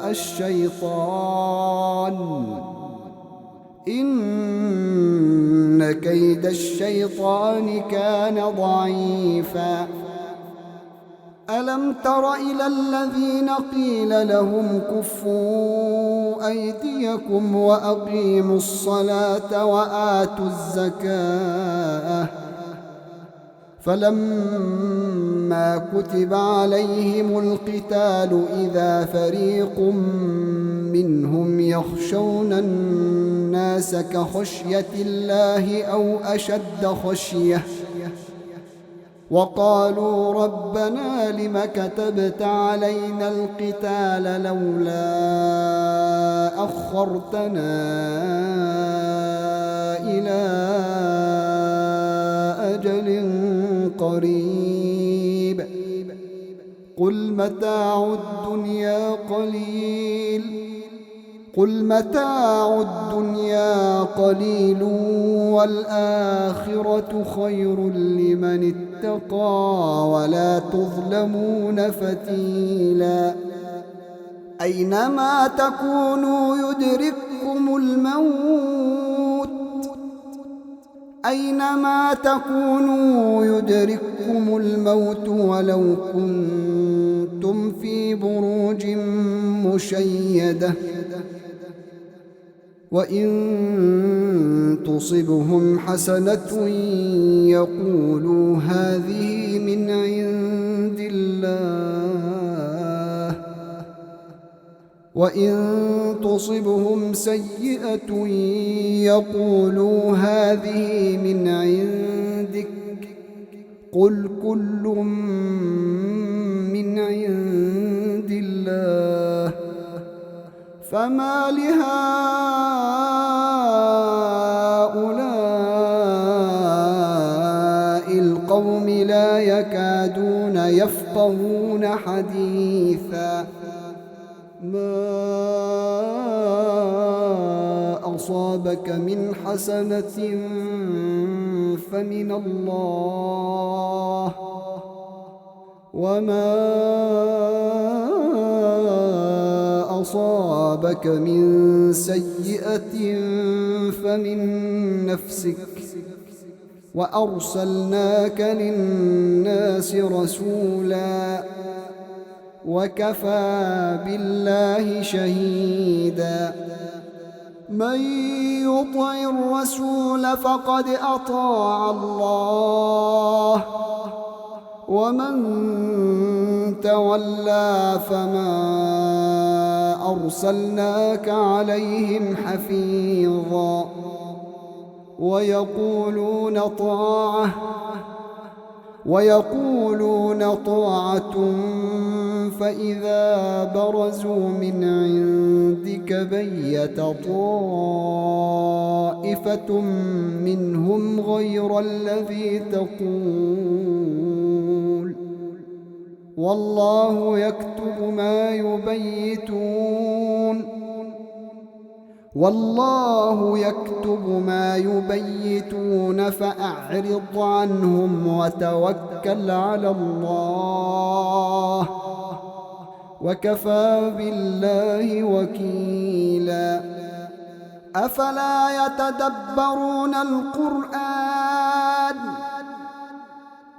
الشيطان إن كيد الشيطان كان ضعيفا ألم تر إلى الذين قيل لهم كفوا أيديكم وأقيموا الصلاة وآتوا الزكاة فلما كتب عليهم القتال إذا فريق منهم يخشون الناس كخشية الله أو أشد خشية وقالوا ربنا لم كتبت علينا القتال لولا أخرتنا إلى قريب قل متاع الدنيا قليل والآخرة خير لمن اتقى ولا تظلمون فتيلا أينما تكونوا يدرككم الموت ولو كنتم في بروج مشيدة وإن تصبهم حسنة يقولوا هذه من عند الله وإن تصبهم سيئة يقولوا هذه من عندك قل كل من عند الله فما لهؤلاء القوم لا يكادون يفقهون حديثا ما أصابك من حسنة فمن الله وما أصابك من سيئة فمن نفسك وأرسلناك للناس رسولا وكفى بالله شهيدا من يطع الرسول فقد أطاع الله ومن تولى فما أرسلناك عليهم حفيظا ويقولون طاعة فإذا برزوا من عندك بيت طائفة منهم غير الذي تقول والله يكتب ما يبيتون فأعرض عنهم وتوكل على الله وكفى بالله وكيلا أفلا يتدبرون القرآن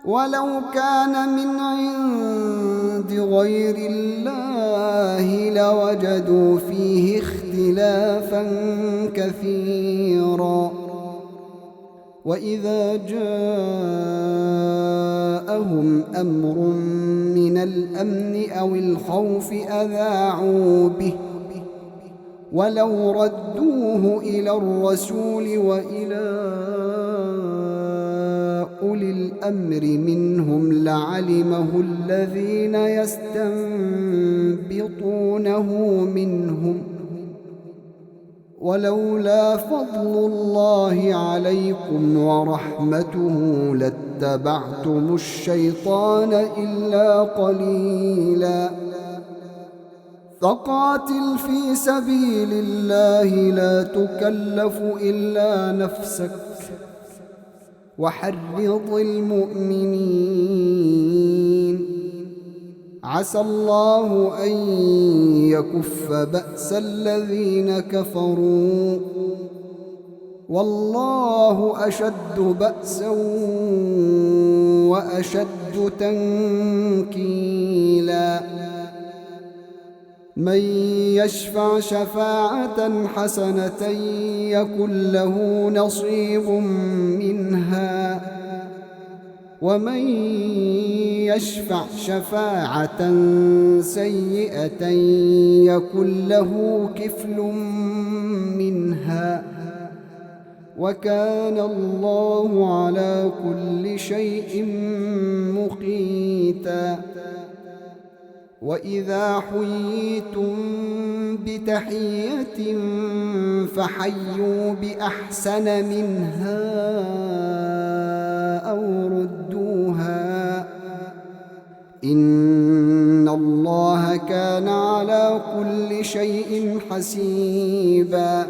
ولو كان من عند غير الله لوجدوا فيه اختلافا كثيرا وإذا جاءهم أمر من الأمن أو الخوف أذاعوا به ولو ردوه إلى الرسول وإلى أولي الأمر منهم لعلمه الذين يستنبطونه منهم ولولا فضل الله عليكم ورحمته لاتبعتم الشيطان إلا قليلا فقاتل في سبيل الله لا تكلف إلا نفسك وحرض المؤمنين عسى الله أن يكف بأس الذين كفروا والله أشد بأسا وأشد تنكيلا من يشفع شفاعة حسنة يكن له نصيب منها ومن يشفع شفاعة سيئة يكن له كفل منها وكان الله على كل شيء مقيتا وإذا حييتم بتحية فحيوا بأحسن منها أو ردوها إن الله كان على كل شيء حسيبا.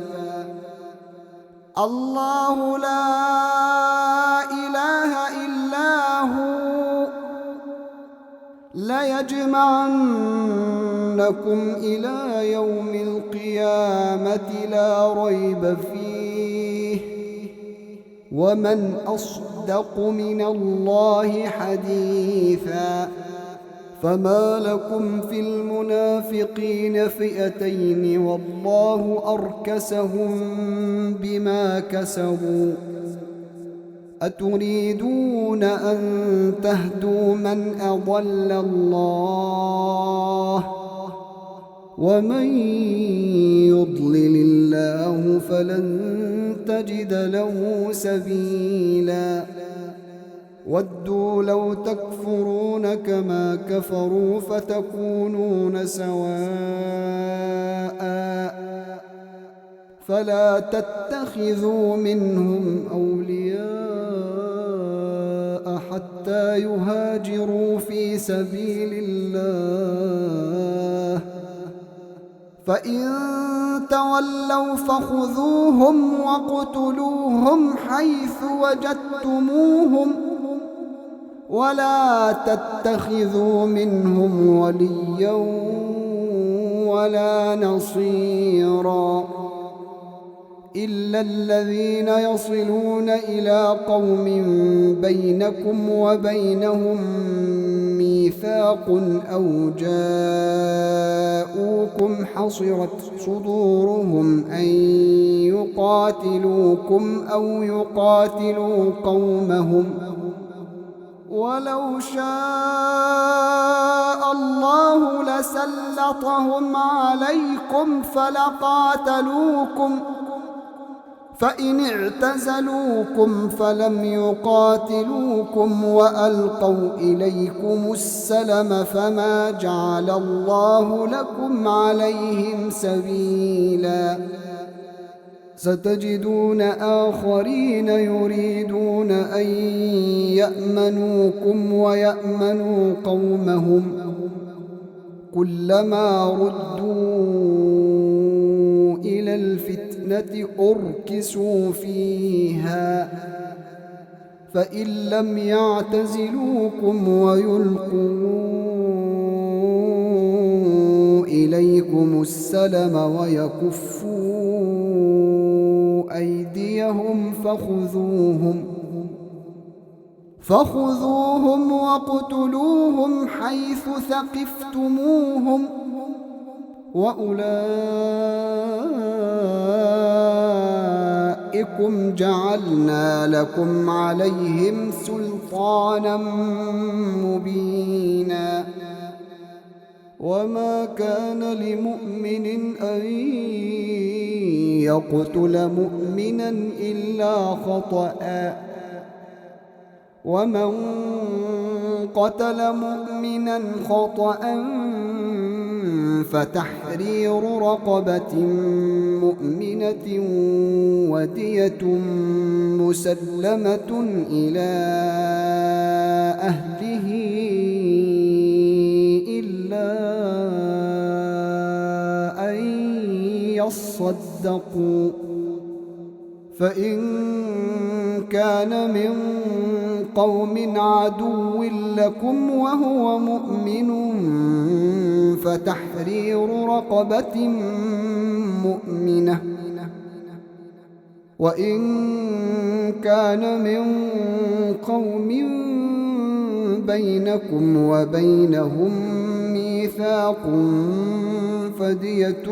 الله لا إله إلا هو ليجمعنكم إلى يوم القيامة لا ريب فيه ومن أصدق من الله حديثا. فما لكم في المنافقين فئتين والله أركسهم بما كسبوا أتريدون أن تهدوا من أضل الله ومن يضلل الله فلن تجد له سبيلا. ودوا لو تكفرون كما كفروا فتكونون سواء فلا تتخذوا منهم أولياء حتى يهاجروا في سبيل الله فإن تولوا فخذوهم واقتلوهم حيث وجدتموهم ولا تتخذوا منهم وليا ولا نصيرا إلا الذين يصلون إلى قوم بينكم وبينهم ميثاق أو جاءوكم حصرت صدورهم أن يقاتلوكم أو يقاتلوا قومهم ولو شاء الله لسلطهم عليكم فلقاتلوكم فإن اعتزلوكم فلم يقاتلوكم وألقوا إليكم السلم فما جعل الله لكم عليهم سبيلا. ستجدون آخرين يريدون أن يأمنوكم ويأمنوا قومهم كلما ردوا إلى الفتنة أركسوا فيها فإن لم يعتزلوكم ويلقوا إليكم السلم ويكفوا أيديهم فخذوهم واقتلوهم حيث ثقفتموهم وأولئكم جعلنا لكم عليهم سلطانا مبينا. وما كان لمؤمن أن يقتل مؤمنا إلا خطأ ومن قتل مؤمنا خطأ فتحرير رقبة مؤمنة ودية مسلمة إلى أهله إلا أن يصدقوا فإن كان من قوم عدو لكم وهو مؤمن فتحرير رقبة مؤمنة وإن كان من قوم بينكم وبينهم ميثاق فدية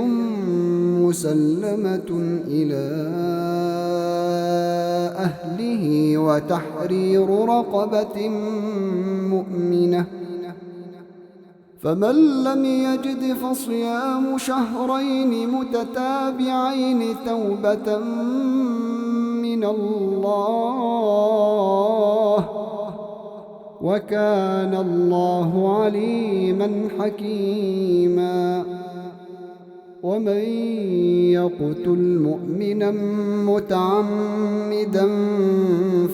مسلمة إلى أهله وتحرير رقبة مؤمنة فمن لم يجد فصيام شهرين متتابعين توبة من الله وكان الله عليما حكيما. ومن يقتل مؤمنا متعمدا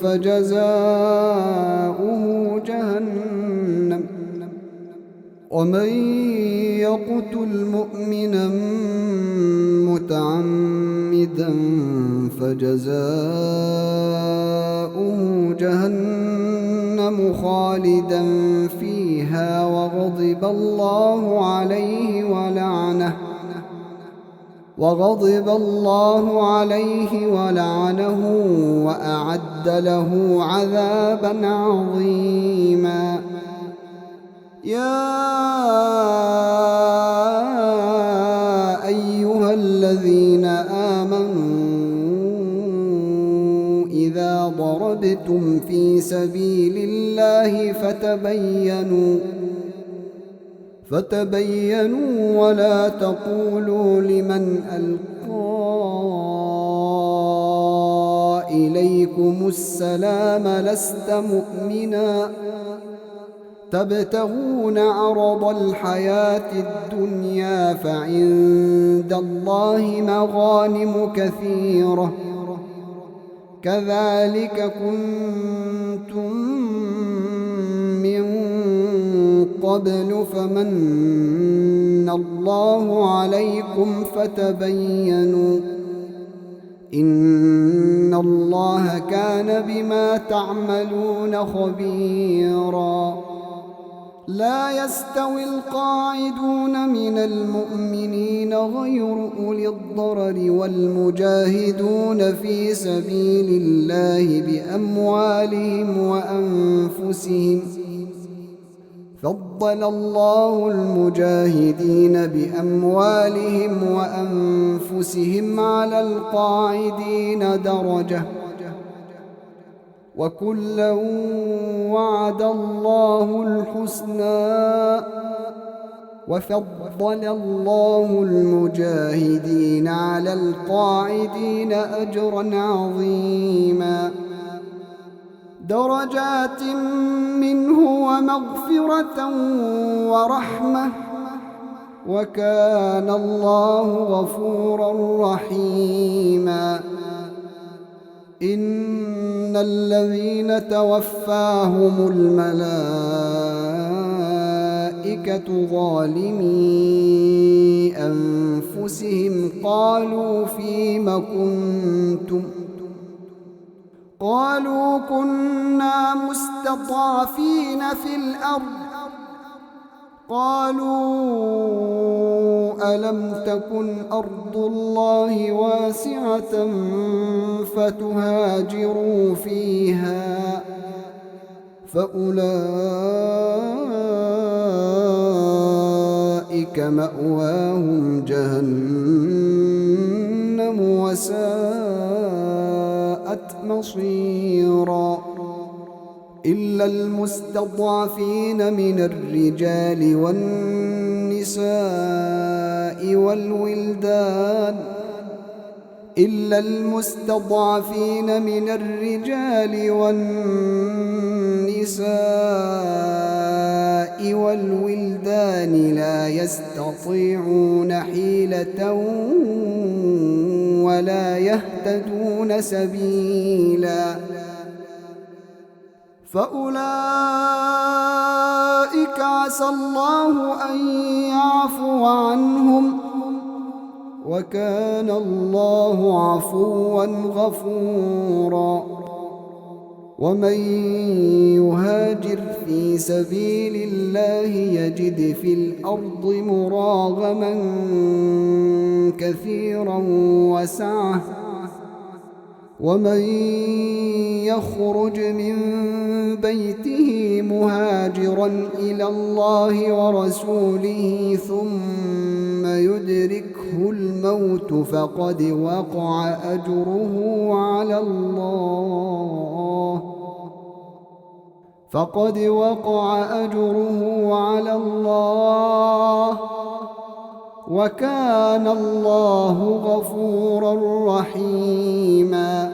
فجزاؤه ومن يقتل مؤمنا متعمدا فجزاؤه جهنم خالدا فيها وغضب الله عليه ولعنه وأعد له عذابا عظيما. يا أيها الذين آمنوا إذا ضربتم في سبيل الله فتبينوا ولا تقولوا لمن ألقى إليكم السلام لست مؤمنا تبتغون عرض الحياة الدنيا فعند الله مغانم كثيرة كذلك كنتم من قبل فمن الله عليكم فتبينوا إن الله كان بما تعملون خبيرا. لا يستوي القاعدون من المؤمنين غير أولي الضرر والمجاهدون في سبيل الله بأموالهم وأنفسهم فضل الله المجاهدين بأموالهم وأنفسهم على القاعدين درجة وكلا وعد الله الحسنى وفضل الله المجاهدين على القاعدين أجرا عظيما درجات منه ومغفرة ورحمة وكان الله غفورا رحيما. إن الذين توفاهم الملائكة ظالمي أنفسهم قالوا فيم كنتم قالوا كنا مستضعفين في الأرض قالوا ألم تكن أرض الله واسعة فتهاجروا فيها فأولئك مأواهم جهنم وساءت مصيرا. إلا المستضعفين من الرجال والنساء والولدان لا يستطيعون حيلة ولا يهتدون سبيلا فأولئك عسى الله أن يعفو عنهم وكان الله عفوا غفورا. ومن يهاجر في سبيل الله يجد في الأرض مراغما كثيرا وسعة ومن يخرج من بيته مهاجرا إلى الله ورسوله ثم يدركه الموت فقد وقع أجره على الله وكان الله غفورا رحيما.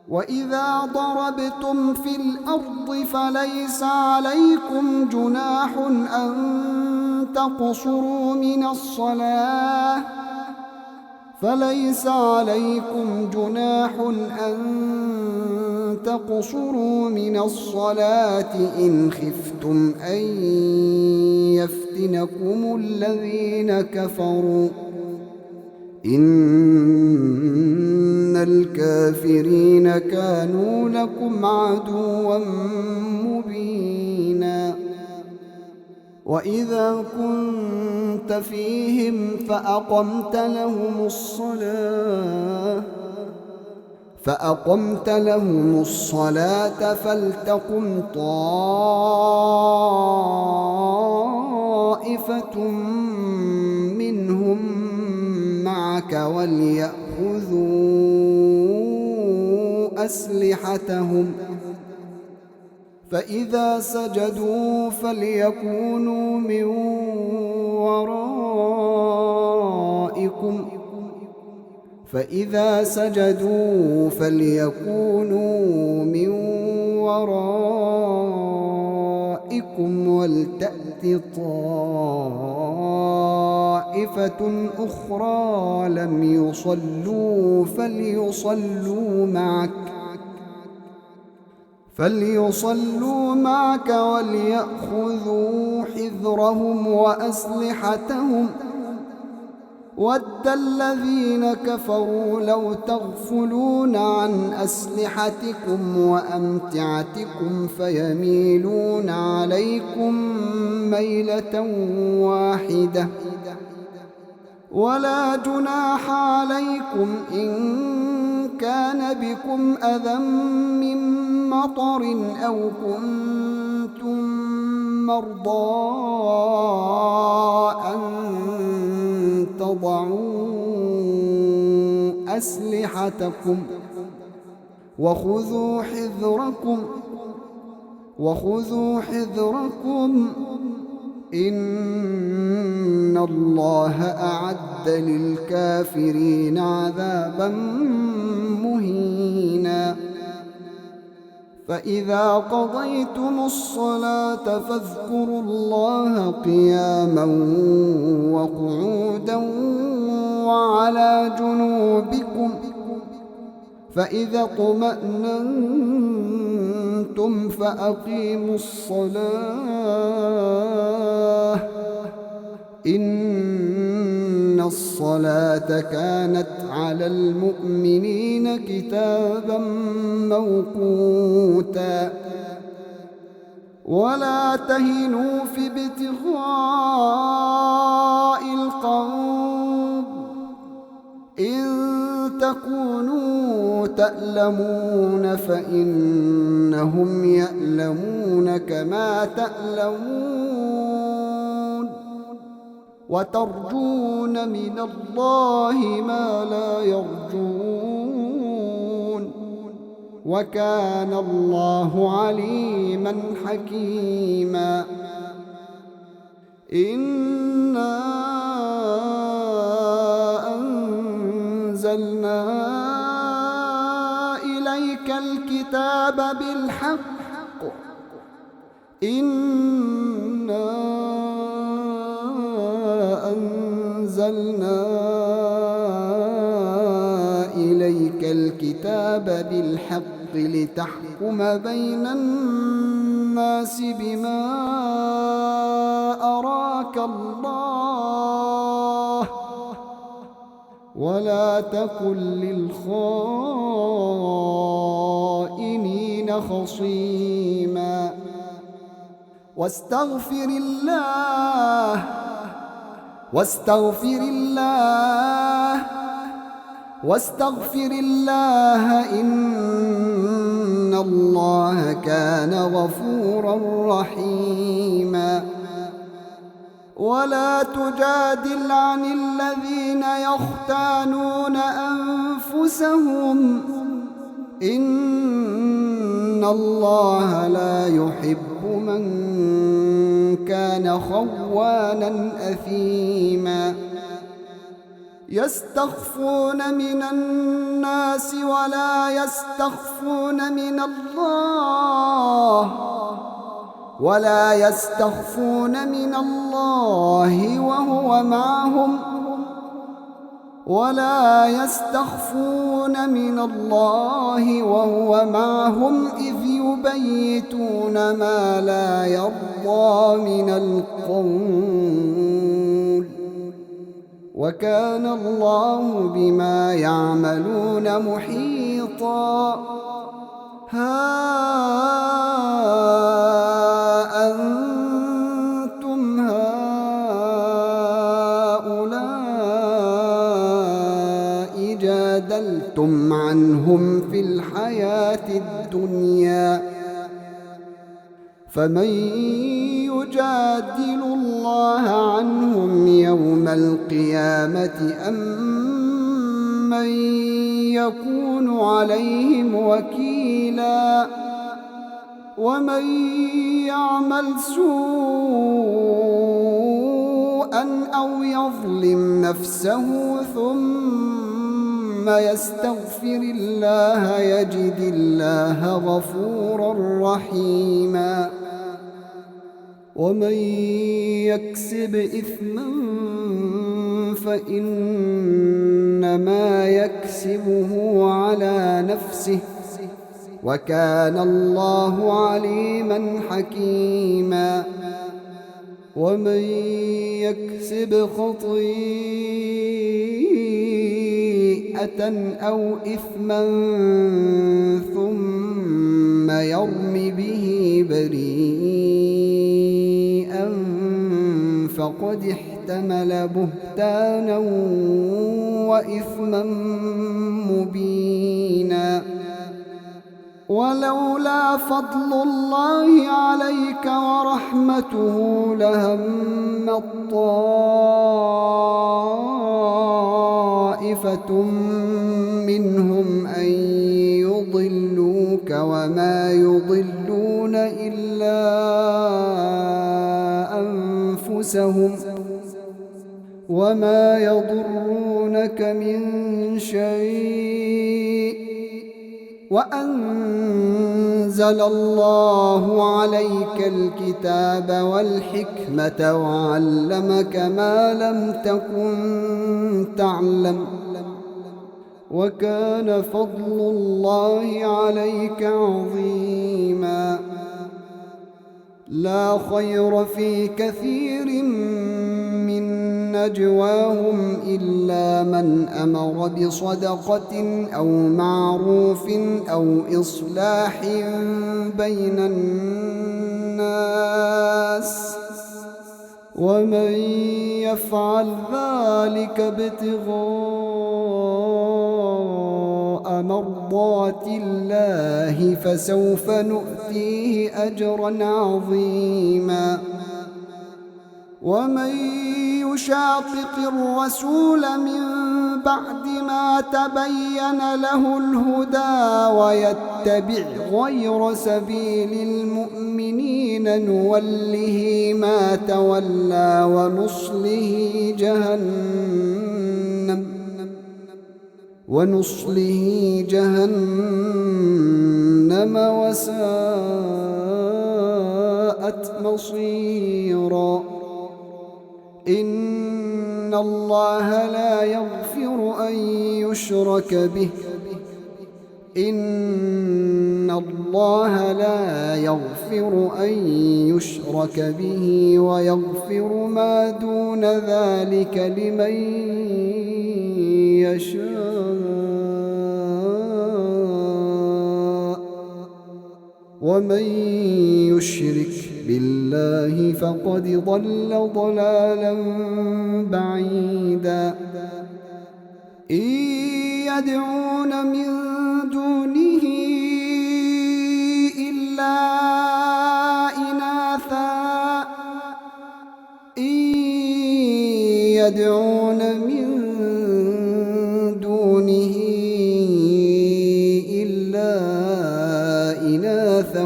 وإذا ضربتم في الأرض فليس عليكم جناح أن تقصروا من الصلاة فليس عليكم جناح أن تقصروا من الصلاة إن خفتم أن يفتنكم الذين كفروا إن الكافرين كانوا لكم عدوا مبينا وإذا كنت فيهم فأقمت لهم الصلاة فلتقم طائفة منهم معك وليأخذوا أسلحتهم فإذا سجدوا فليكونوا من ورائكم ولتأت طائفة أخرى لم يصلوا فليصلوا معك وليأخذوا حذرهم وأسلحتهم ود الذين كفروا لو تغفلون عن أسلحتكم وأمتعتكم فيميلون عليكم ميلة واحدة ولا جناح عليكم إن كان بكم أذى من مطر أو كنتم مرضى أن تضعوا أسلحتكم وخذوا حذركم إن الله أعد للكافرين عذابا مهينا فإذا قضيتم الصلاة فاذكروا الله قياما وقعودا وعلى جنوبكم فإذا اطمأننتم فأقيموا الصلاة إن الصلاة كانت على المؤمنين كتابا موقوتا ولا تهنوا في ابتغاء القوم إن تكونوا تألمون فإنهم يألمون كما تألمون وترجون من الله ما لا يرجون وكان الله عليما حكيما إنا أنزلنا إليك الكتاب بالحق إنا أنزلنا إليك الكتاب بالحق لتحكم بين الناس بما أراك الله ولا تكن للخائنين خصيما واستغفر الله إن الله كان غفورا رحيما ولا تجادل عن الذين يختانون أنفسهم إن الله لا يحب من كان خوانا أثيما يستخفون من الناس ولا يستخفون من الله وهو ولا يستخفون من الله وهو معهم إذ يبيتون ما لا يرضى من القول وكان الله بما يعملون محيطا ها أنتم هؤلاء جادلتم عنهم في الحياة الدنيا فمن يجادل الله عنهم يوم القيامة أم من يكون عليهم وكيلا ومن يعمل سوءا أو يظلم نفسه ثم يستغفر الله يجد الله غفورا رحيما ومن يكسب إثما فإنما يكسبه على نفسه وكان الله عليما حكيما ومن يكسب خطيئة أو إثما ثم يرم به بريئا فقد احتمل بهتانا وإثما مبينا ولولا فضل الله عليك ورحمته لهم طائفة منهم أن يضلوك وما يضلون إلا أنفسهم وما يضرونك من شيء وأنزل الله عليك الكتاب والحكمة وعلمك ما لم تكن تعلم وكان فضل الله عليك عظيما لا خير في كثير من نجواهم إلا من أمر بصدقة أو معروف أو إصلاح بين الناس ومن يفعل ذلك ابتغاء مرضات الله فسوف نؤتيه أجرا عظيما ومن يشاقق الرسول من بعد ما تبين له الهدى ويتبع غير سبيل المؤمنين نوله ما تولى ونصله جهنم وساءت مصيرا إن الله لا يغفر أن يشرك به إن الله لا يغفر أن يشرك به ويغفر ما دون ذلك لمن يشاء ومن يشرك بالله فقد ضل ضلالا بعيدا إن يدعون من دونه إلا إناثا إن يدعون من دونه إلا إناثا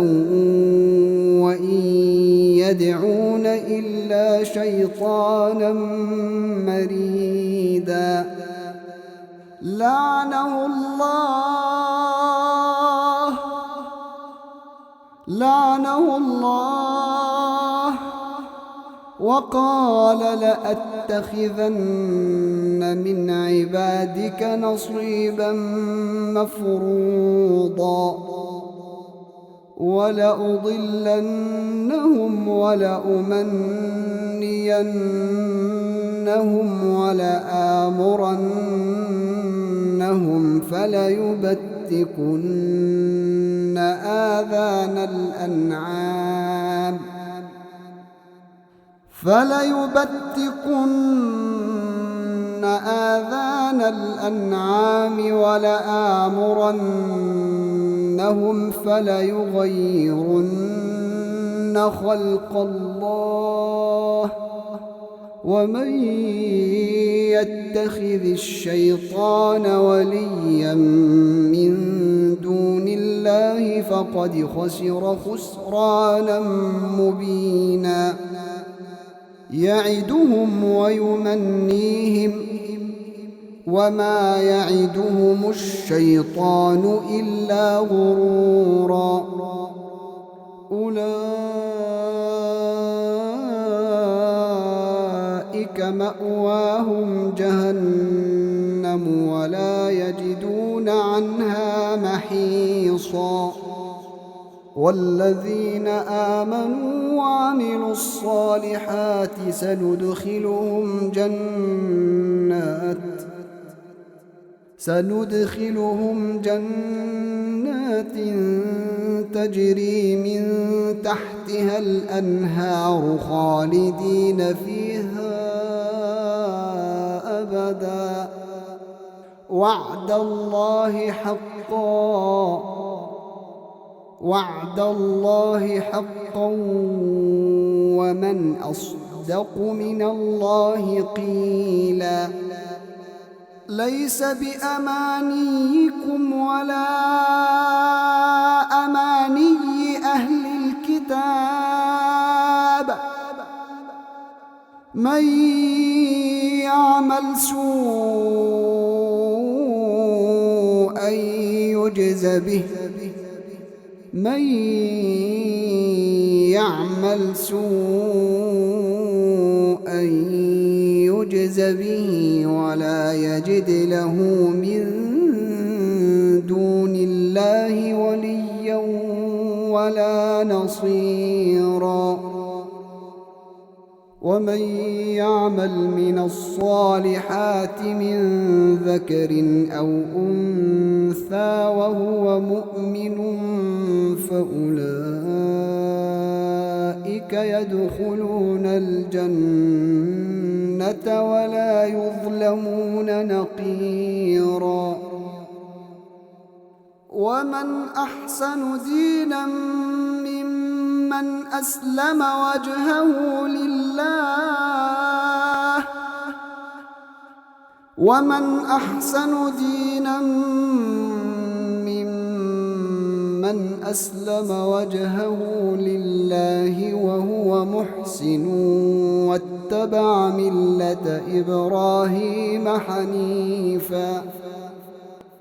يدعون إلا شيطانا مريدا لعنه الله وقال لأتخذن من عبادك نصيبا مفروضا ولأضلنهم ولأمنينهم ولآمرنهم فليبتكن آذان الأنعام ولآمرنهم فليغيرن خلق الله ومن يتخذ الشيطان وليا من دون الله فقد خسر خسرانا مبينا يعدهم ويمنيهم وما يعدهم الشيطان إلا غرورا أولئك مأواهم جهنم ولا يجدون عنها محيصا والذين آمنوا وعملوا الصالحات سندخلهم جنات تجري من تحتها الأنهار خالدين فيها أبدا وعد الله حقا ومن أصدق من الله قيلا ليس بأمانيكم ولا أماني أهل الكتاب من يعمل سوءا يجز به ولا يجد له من دون الله وليا ولا نصيرا ومن يعمل من الصالحات من ذكر أو أنثى وهو مؤمن فأولئك يدخلون الجنة ولا يظلمون نقيرا ومن أحسن دينا ممن أسلم وجهه لله وهو محسن واتبع ملة إبراهيم حنيفا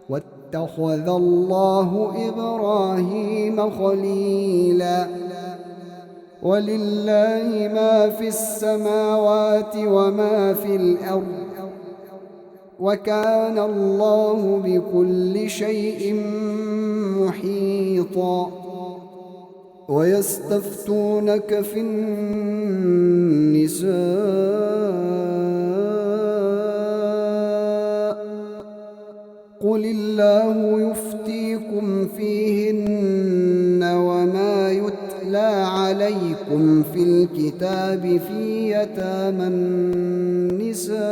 واتخذ الله إبراهيم خليلا ولله ما في السماوات وما في الأرض وكان الله بكل شيء محيطا ويستفتونك في النساء قل الله يفتيكم فيهن وما يتلى عليكم في الكتاب في يتامى النساء